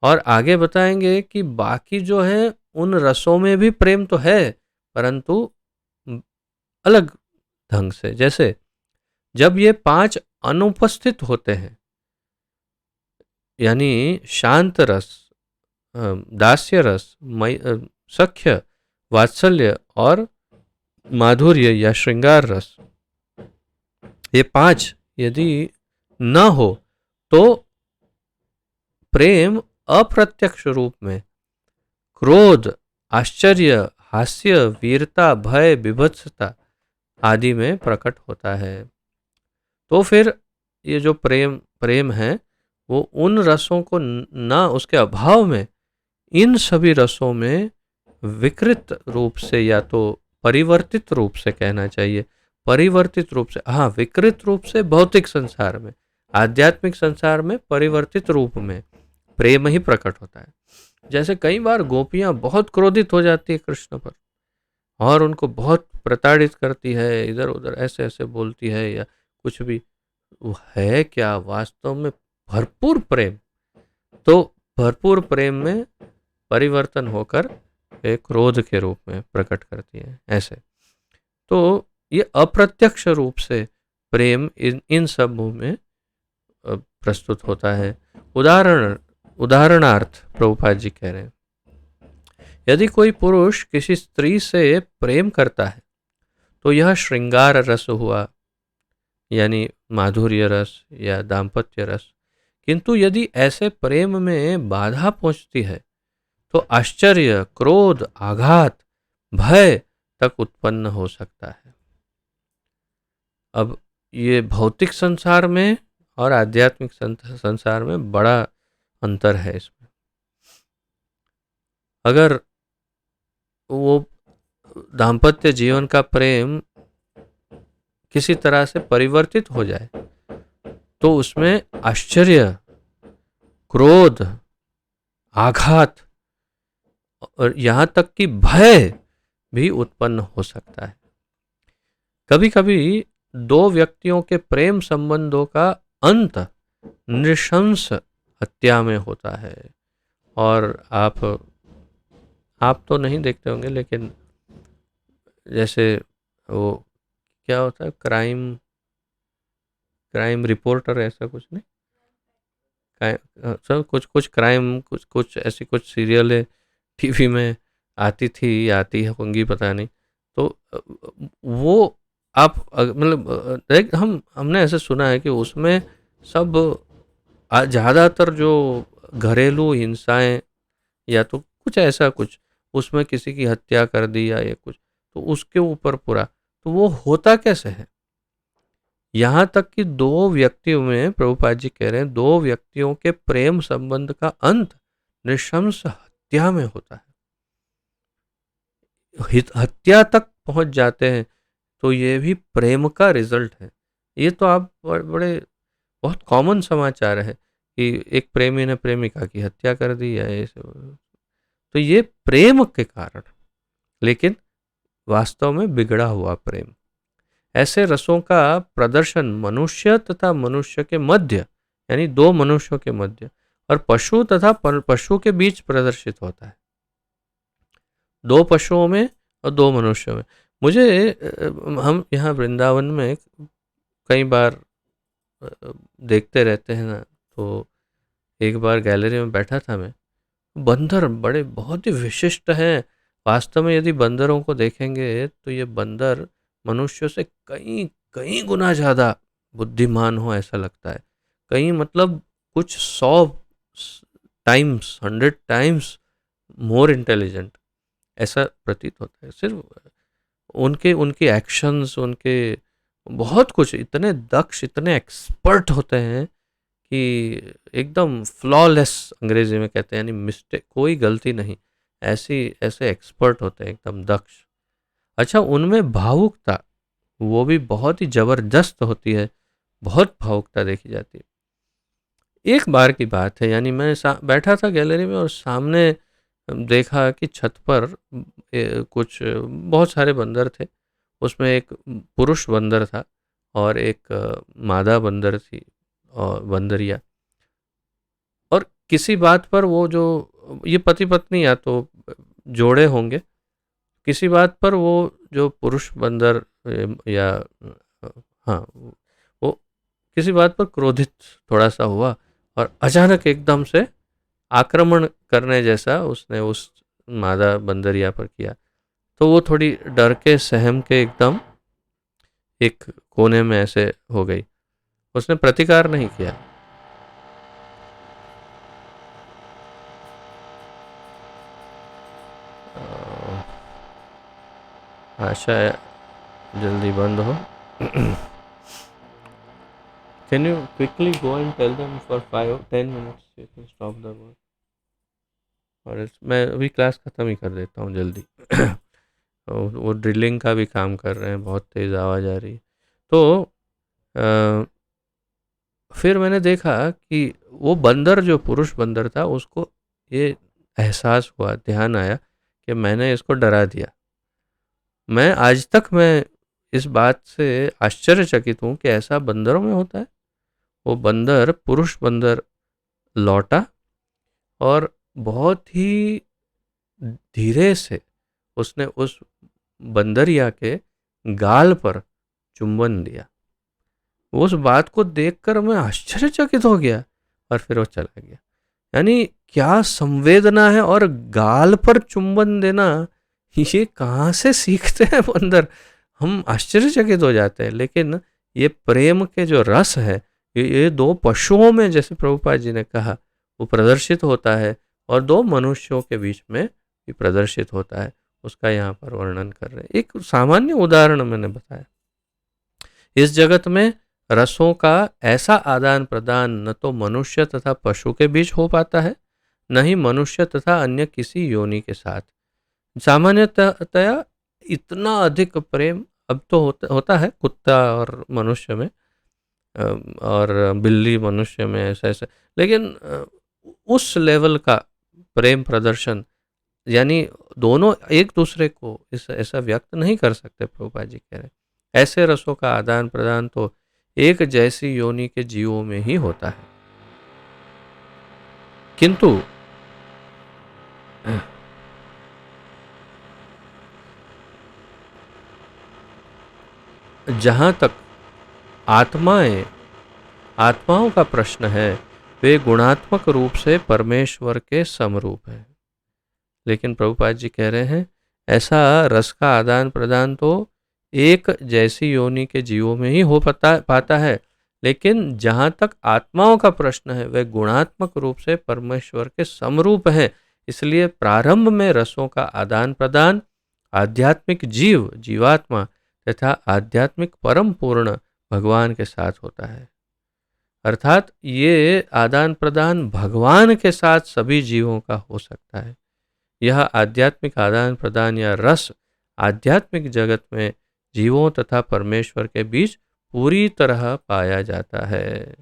और आगे बताएंगे कि बाकी जो है उन रसों में भी प्रेम तो है, परंतु अलग ढंग से। जैसे जब ये 5 अनुपस्थित होते हैं, यानी शांत रस, दास्य रस, सख्य, वात्सल्य और माधुर्य या श्रृंगार रस, ये 5 यदि न हो तो प्रेम अप्रत्यक्ष रूप में क्रोध, आश्चर्य, हास्य, वीरता, भय, विभत्सता आदि में प्रकट होता है। तो फिर ये जो प्रेम है वो उन रसों को न, उसके अभाव में इन सभी रसों में विकृत रूप से, या तो परिवर्तित रूप से कहना चाहिए, परिवर्तित रूप से, हाँ, विकृत रूप से भौतिक संसार में, आध्यात्मिक संसार में परिवर्तित रूप में प्रेम ही प्रकट होता है। जैसे कई बार गोपियां बहुत क्रोधित हो जाती है कृष्ण पर और उनको बहुत प्रताड़ित करती है, इधर उधर ऐसे ऐसे बोलती है या कुछ भी, वो है क्या वास्तव में भरपूर प्रेम। तो भरपूर प्रेम में परिवर्तन होकर एक क्रोध के रूप में प्रकट करती है ऐसे। तो ये अप्रत्यक्ष रूप से प्रेम इन सब में प्रस्तुत होता है। उदाहरणार्थ प्रभुपाद जी कह रहे हैं, यदि कोई पुरुष किसी स्त्री से प्रेम करता है तो यह श्रृंगार रस हुआ, यानी माधुर्य रस या दाम्पत्य रस। किंतु यदि ऐसे प्रेम में बाधा पहुंचती है तो आश्चर्य, क्रोध, आघात, भय तक उत्पन्न हो सकता है। अब ये भौतिक संसार में और आध्यात्मिक संसार में बड़ा अंतर है इसमें। अगर वो दाम्पत्य जीवन का प्रेम किसी तरह से परिवर्तित हो जाए तो उसमें आश्चर्य, क्रोध, आघात और यहाँ तक कि भय भी उत्पन्न हो सकता है। कभी कभी दो व्यक्तियों के प्रेम संबंधों का अंत नृशंस हत्या में होता है। और आप तो नहीं देखते होंगे, लेकिन जैसे वो क्या होता है, क्राइम रिपोर्टर, ऐसा कुछ नहीं, सब कुछ क्राइम, कुछ ऐसी कुछ सीरियल टीवी में आती थी, आती है होंगी पता नहीं। तो वो आप मतलब हमने ऐसे सुना है कि उसमें सब ज़्यादातर जो घरेलू हिंसाएं या तो कुछ ऐसा कुछ उसमें किसी की हत्या कर दी या ये कुछ, तो उसके ऊपर पूरा, तो वो होता कैसे है? यहाँ तक कि दो व्यक्तियों में, प्रभुपाद जी कह रहे हैं, दो व्यक्तियों के प्रेम संबंध का अंत नृशंस हत्या में होता है, हत्या तक पहुंच जाते हैं। तो ये भी प्रेम का रिजल्ट है। ये तो आप बड़े बहुत कॉमन समाचार है कि एक प्रेमी ने प्रेमिका की हत्या कर दी है, ये सब। तो ये प्रेम के कारण, लेकिन वास्तव में बिगड़ा हुआ प्रेम। ऐसे रसों का प्रदर्शन मनुष्य तथा मनुष्य के मध्य, यानी दो मनुष्यों के मध्य, और पशु तथा पशु के बीच प्रदर्शित होता है, दो पशुओं में और दो मनुष्यों में। मुझे हम यहाँ वृंदावन में कई बार देखते रहते हैं ना, तो एक बार गैलरी में बैठा था मैं, बंदर बड़े बहुत ही विशिष्ट हैं। वास्तव में यदि बंदरों को देखेंगे तो ये बंदर मनुष्यों से कई कई गुना ज़्यादा बुद्धिमान हो ऐसा लगता है। कई मतलब कुछ 100 टाइम्स, 100 टाइम्स मोर इंटेलिजेंट ऐसा प्रतीत होता है। सिर्फ उनके उनके एक्शंस, उनके बहुत कुछ, इतने दक्ष, इतने एक्सपर्ट होते हैं कि एकदम फ्लॉलेस अंग्रेजी में कहते हैं, यानी मिस्टेक, कोई गलती नहीं, ऐसी ऐसे एक्सपर्ट होते हैं, एकदम दक्ष। अच्छा, उनमें भावुकता वो भी बहुत ही जबरदस्त होती है, बहुत भावुकता देखी जाती है। एक बार की बात है, यानी मैं बैठा था गैलरी में और सामने देखा कि छत पर कुछ बहुत सारे बंदर थे। उसमें एक पुरुष बंदर था और एक मादा बंदर थी, और बंदरिया। और किसी बात पर वो जो, ये पति पत्नी या तो जोड़े होंगे, किसी बात पर वो जो पुरुष बंदर या हाँ, वो किसी बात पर क्रोधित थोड़ा सा हुआ और अचानक एकदम से आक्रमण करने जैसा उसने उस मादा बंदरिया पर किया। तो वो थोड़ी डर के सहम के एकदम एक कोने में ऐसे हो गई, उसने प्रतिकार नहीं किया। आशा है जल्दी बंद हो। Can you quickly go and tell them for 5 or 10 minutes you can stop the work? और मैं अभी क्लास ख़त्म ही कर देता हूँ जल्दी। वो ड्रिलिंग का भी काम कर रहे हैं, बहुत तेज़ आवाज़ आ रही है। तो फिर मैंने देखा कि वो बंदर, जो पुरुष बंदर था, उसको ये एहसास हुआ, ध्यान आया कि मैंने इसको डरा दिया। मैं आज तक मैं इस बात से आश्चर्यचकित हूँ कि ऐसा बंदरों में होता है। वो बंदर, पुरुष बंदर लौटा और बहुत ही धीरे से उसने उस बंदरिया के गाल पर चुंबन दिया। उस बात को देखकर मैं आश्चर्यचकित हो गया और फिर वो चला गया। यानी क्या संवेदना है, और गाल पर चुंबन देना, ये कहाँ से सीखते हैं बंदर? हम आश्चर्यचकित हो जाते हैं। लेकिन ये प्रेम के जो रस है, ये दो पशुओं में, जैसे प्रभुपाद जी ने कहा, वो प्रदर्शित होता है, और दो मनुष्यों के बीच में भी प्रदर्शित होता है। उसका यहाँ पर वर्णन कर रहे हैं। एक सामान्य उदाहरण मैंने बताया। इस जगत में रसों का ऐसा आदान प्रदान न तो मनुष्य तथा पशु के बीच हो पाता है, न ही मनुष्य तथा अन्य किसी योनि के साथ। सामान्यतया इतना अधिक प्रेम अब तो होता है कुत्ता और मनुष्य में, और बिल्ली मनुष्य में, ऐसा ऐसा। लेकिन उस लेवल का प्रेम प्रदर्शन, यानी दोनों एक दूसरे को ऐसा व्यक्त नहीं कर सकते। प्रभुपाद जी कह रहे हैं ऐसे रसों का आदान प्रदान तो एक जैसी योनि के जीवों में ही होता है। किंतु जहाँ तक आत्माओं का प्रश्न है, वे गुणात्मक रूप से परमेश्वर के समरूप है। लेकिन प्रभुपाद जी कह रहे हैं ऐसा रस का आदान प्रदान तो एक जैसी योनि के जीवों में ही हो पाता है। लेकिन जहाँ तक आत्माओं का प्रश्न है, वे गुणात्मक रूप से परमेश्वर के समरूप हैं। इसलिए प्रारंभ में रसों का आदान प्रदान आध्यात्मिक जीव जीवात्मा तथा आध्यात्मिक परम पूर्ण भगवान के साथ होता है। अर्थात ये आदान प्रदान भगवान के साथ सभी जीवों का हो सकता है। यह आध्यात्मिक आदान प्रदान या रस आध्यात्मिक जगत में जीवों तथा परमेश्वर के बीच पूरी तरह पाया जाता है।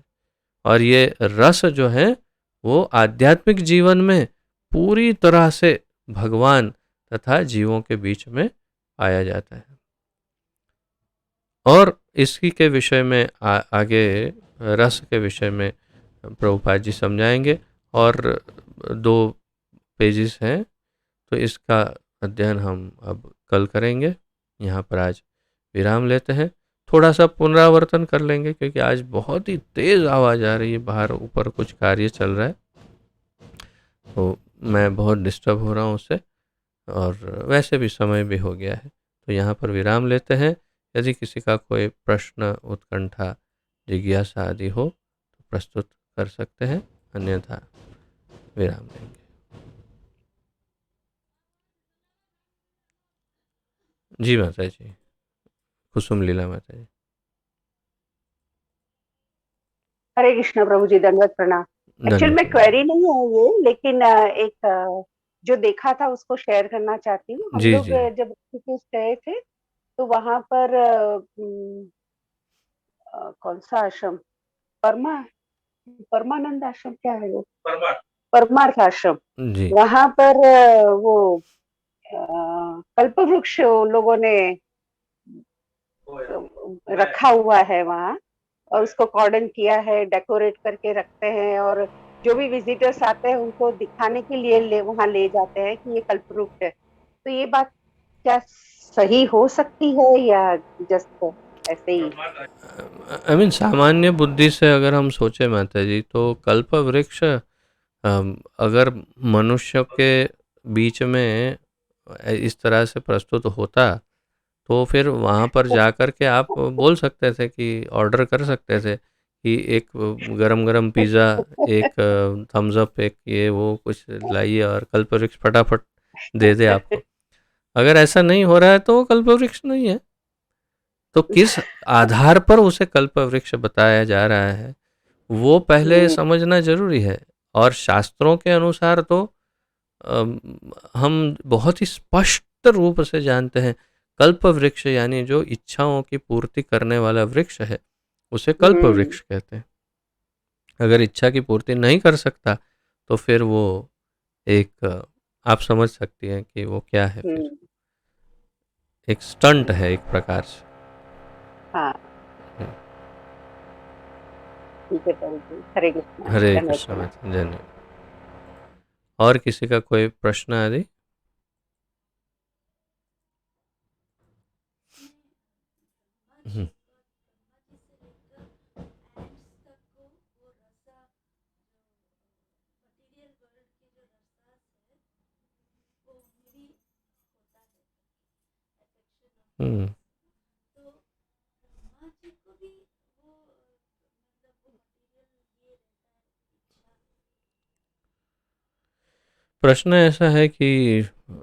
और ये रस जो है वो आध्यात्मिक जीवन में पूरी तरह से भगवान तथा जीवों के बीच में पाया जाता है। और इसी के विषय में आगे रस के विषय में प्रभुपाद जी समझाएंगे और 2 पेजेस हैं, तो इसका अध्ययन हम अब कल करेंगे। यहाँ पर आज विराम लेते हैं, थोड़ा सा पुनरावर्तन कर लेंगे क्योंकि आज बहुत ही तेज़ आवाज़ आ रही है, बाहर ऊपर कुछ कार्य चल रहा है तो मैं बहुत डिस्टर्ब हो रहा हूँ उससे, और वैसे भी समय भी हो गया है। तो यहाँ पर विराम लेते हैं। यदि किसी का कोई प्रश्न, उत्कंठा, जिज्ञासा आदि हो तो प्रस्तुत कर सकते हैं, अन्यथा विराम लेंगे। जी माता जी, कुसुम लीला माता जी। हरे कृष्ण प्रभु जी, दंडवत प्रणाम। एक्चुअल में क्वेरी नहीं है ये, लेकिन एक जो देखा था उसको शेयर करना चाहती हूँ। हम जी लोग जी जब ऋषिकेश गए थे तो वहां पर कौन सा आश्रम, परमानंद आश्रम, क्या है वो, परमार्थ आश्रम, जी वहां पर वो कल्प वृक्ष लोगों ने रखा हुआ है वहाँ, और उसको कॉर्डन किया है, डेकोरेट करके रखते हैं, और जो भी विजिटर्स आते हैं उनको दिखाने के लिए वहां ले जाते हैं कि ये कल्पवृक्ष है। तो ये बात क्या सही हो सकती है या जस्ट ऐसे ही? आई मीन सामान्य बुद्धि से अगर हम सोचे माता जी तो कल्प वृक्ष अगर मनुष्य के बीच में इस तरह से प्रस्तुत होता तो फिर वहाँ पर जाकर के आप बोल सकते थे कि ऑर्डर कर सकते थे कि एक गरम गरम पिज़्ज़ा, एक थम्स अप, एक ये वो कुछ लाइए और कल्पवृक्ष फटाफट दे दे आपको। अगर ऐसा नहीं हो रहा है तो वो कल्पवृक्ष नहीं है। तो किस आधार पर उसे कल्पवृक्ष बताया जा रहा है वो पहले समझना जरूरी है। और शास्त्रों के अनुसार तो हम बहुत ही स्पष्ट रूप से जानते हैं कल्प वृक्ष यानी जो इच्छाओं की पूर्ति करने वाला वृक्ष है उसे कल्प वृक्ष कहते हैं। अगर इच्छा की पूर्ति नहीं कर सकता तो फिर वो एक आप समझ सकती हैं कि वो क्या है, फिर एक स्टंट है एक प्रकार से। हाँ, ठीक है प्रभु जी, हरे कृष्ण, हरे धन्यवाद कृष्ण प्रणाम। माता, धन्यवाद। और किसी का कोई प्रश्न आदि? हम्म, हम्म। प्रश्न ऐसा है कि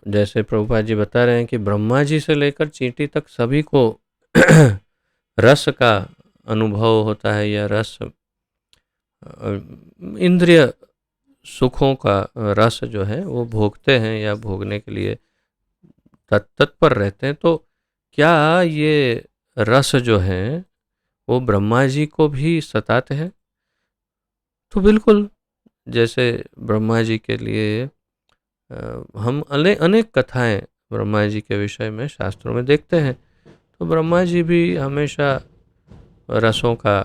जैसे प्रभुपाद जी बता रहे हैं कि ब्रह्मा जी से लेकर चींटी तक सभी को रस का अनुभव होता है, या रस इंद्रिय सुखों का रस जो है वो भोगते हैं या भोगने के लिए तत्पर रहते हैं। तो क्या ये रस जो है वो ब्रह्मा जी को भी सताते हैं? तो बिल्कुल, जैसे ब्रह्मा जी के लिए हम अनेक कथाएं ब्रह्मा जी के विषय में शास्त्रों में देखते हैं। तो ब्रह्मा जी भी हमेशा रसों का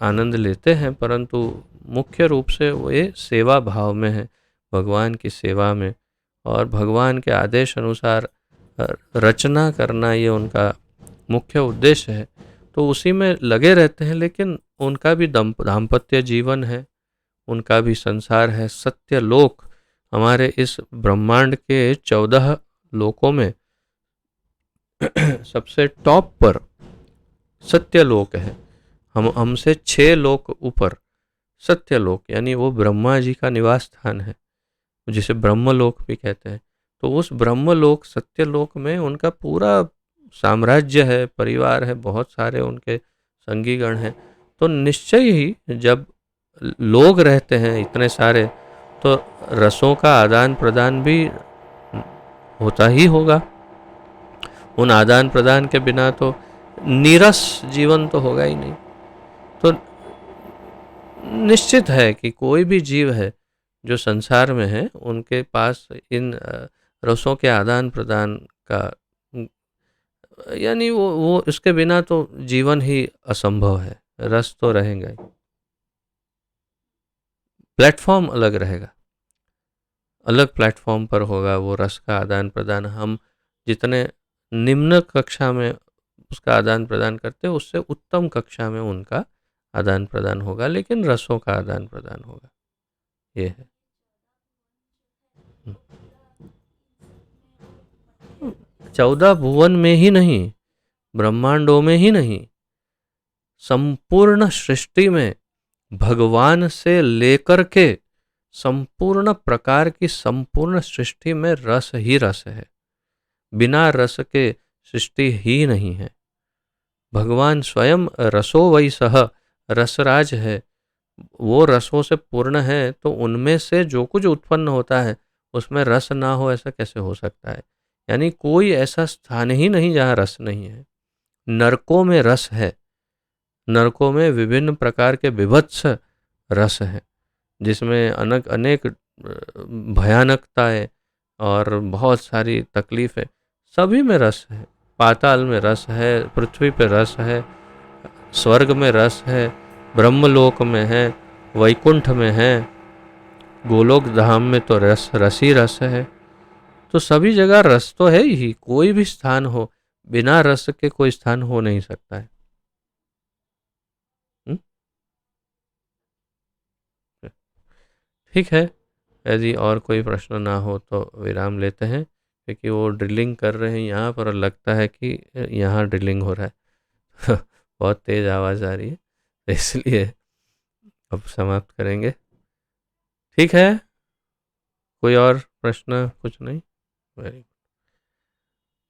आनंद लेते हैं, परंतु मुख्य रूप से वो ये सेवा भाव में है, भगवान की सेवा में, और भगवान के आदेश अनुसार रचना करना ये उनका मुख्य उद्देश्य है। तो उसी में लगे रहते हैं। लेकिन उनका भी दाम्पत्य जीवन है, उनका भी संसार है, सत्य लोक। हमारे इस ब्रह्मांड के 14 लोकों में सबसे टॉप पर सत्यलोक है। हमसे 6 लोक ऊपर सत्यलोक यानी वो ब्रह्मा जी का निवास स्थान है। जिसे ब्रह्मलोक भी कहते हैं। तो उस ब्रह्मलोक सत्यलोक में उनका पूरा साम्राज्य है, परिवार है, बहुत सारे उनके संगीगण हैं। तो निश्चय ही जब लोग रहते हैं इतने सारे, तो रसों का आदान प्रदान भी होता ही होगा। उन आदान प्रदान के बिना तो नीरस जीवन तो होगा ही नहीं। तो निश्चित है कि कोई भी जीव है जो संसार में है, उनके पास इन रसों के आदान प्रदान का, यानी वो इसके बिना तो जीवन ही असंभव है। रस तो रहेगा ही, प्लेटफॉर्म अलग रहेगा, अलग प्लेटफॉर्म पर होगा वो रस का आदान प्रदान। हम जितने निम्न कक्षा में उसका आदान प्रदान करते हैं, उससे उत्तम कक्षा में उनका आदान प्रदान होगा, लेकिन रसों का आदान प्रदान होगा। ये है। 14 भुवन में ही नहीं, ब्रह्मांडों में ही नहीं, संपूर्ण सृष्टि में भगवान से लेकर के संपूर्ण प्रकार की संपूर्ण सृष्टि में रस ही रस है। बिना रस के सृष्टि ही नहीं है। भगवान स्वयं रसो वै सह, रसराज है, वो रसों से पूर्ण है। तो उनमें से जो कुछ उत्पन्न होता है उसमें रस ना हो, ऐसा कैसे हो सकता है? यानी कोई ऐसा स्थान ही नहीं जहाँ रस नहीं है। नरकों में रस है, नरकों में विभिन्न प्रकार के विभत्स रस हैं, जिसमें अनेक भयानकताएं और बहुत सारी तकलीफें, सभी में रस है। पाताल में रस है, पृथ्वी पे रस है, स्वर्ग में रस है, ब्रह्मलोक में है, वैकुंठ में है, गोलोक धाम में तो रस ही रस है। तो सभी जगह रस तो है ही। कोई भी स्थान हो, बिना रस के कोई स्थान हो नहीं सकता है। ठीक है, यदि और कोई प्रश्न ना हो तो विराम लेते हैं, क्योंकि वो ड्रिलिंग कर रहे हैं यहाँ पर, लगता है कि यहाँ ड्रिलिंग हो रहा है। बहुत तेज़ आवाज़ आ रही है, इसलिए अब समाप्त करेंगे। ठीक है, कोई और प्रश्न? कुछ नहीं। Very good.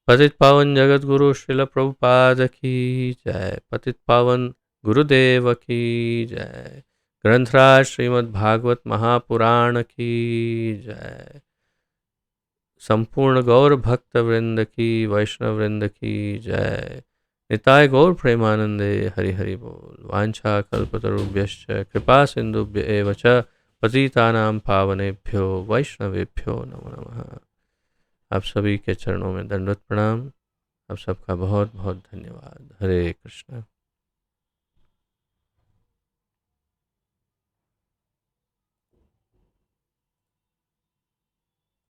पतित पावन जगत गुरु श्रील प्रभुपाद की जय। पतित पावन गुरुदेव की जय। ग्रंथराज श्रीमद् भागवत महापुराण की जय। संपूर्ण गौर भक्त वृंद की, वैष्णव वृंद की जय। निताय गौर प्रेमानंदे हरि हरि बोल। वांछा कल्पतरुभ्यश्च कृपा सिंधुभ्य एव च पतितानां पावनेभ्यो वैष्णवेभ्यो नमो नमः। आप सभी के चरणों में दंडवत प्रणाम। आप सबका बहुत बहुत धन्यवाद। हरे कृष्ण।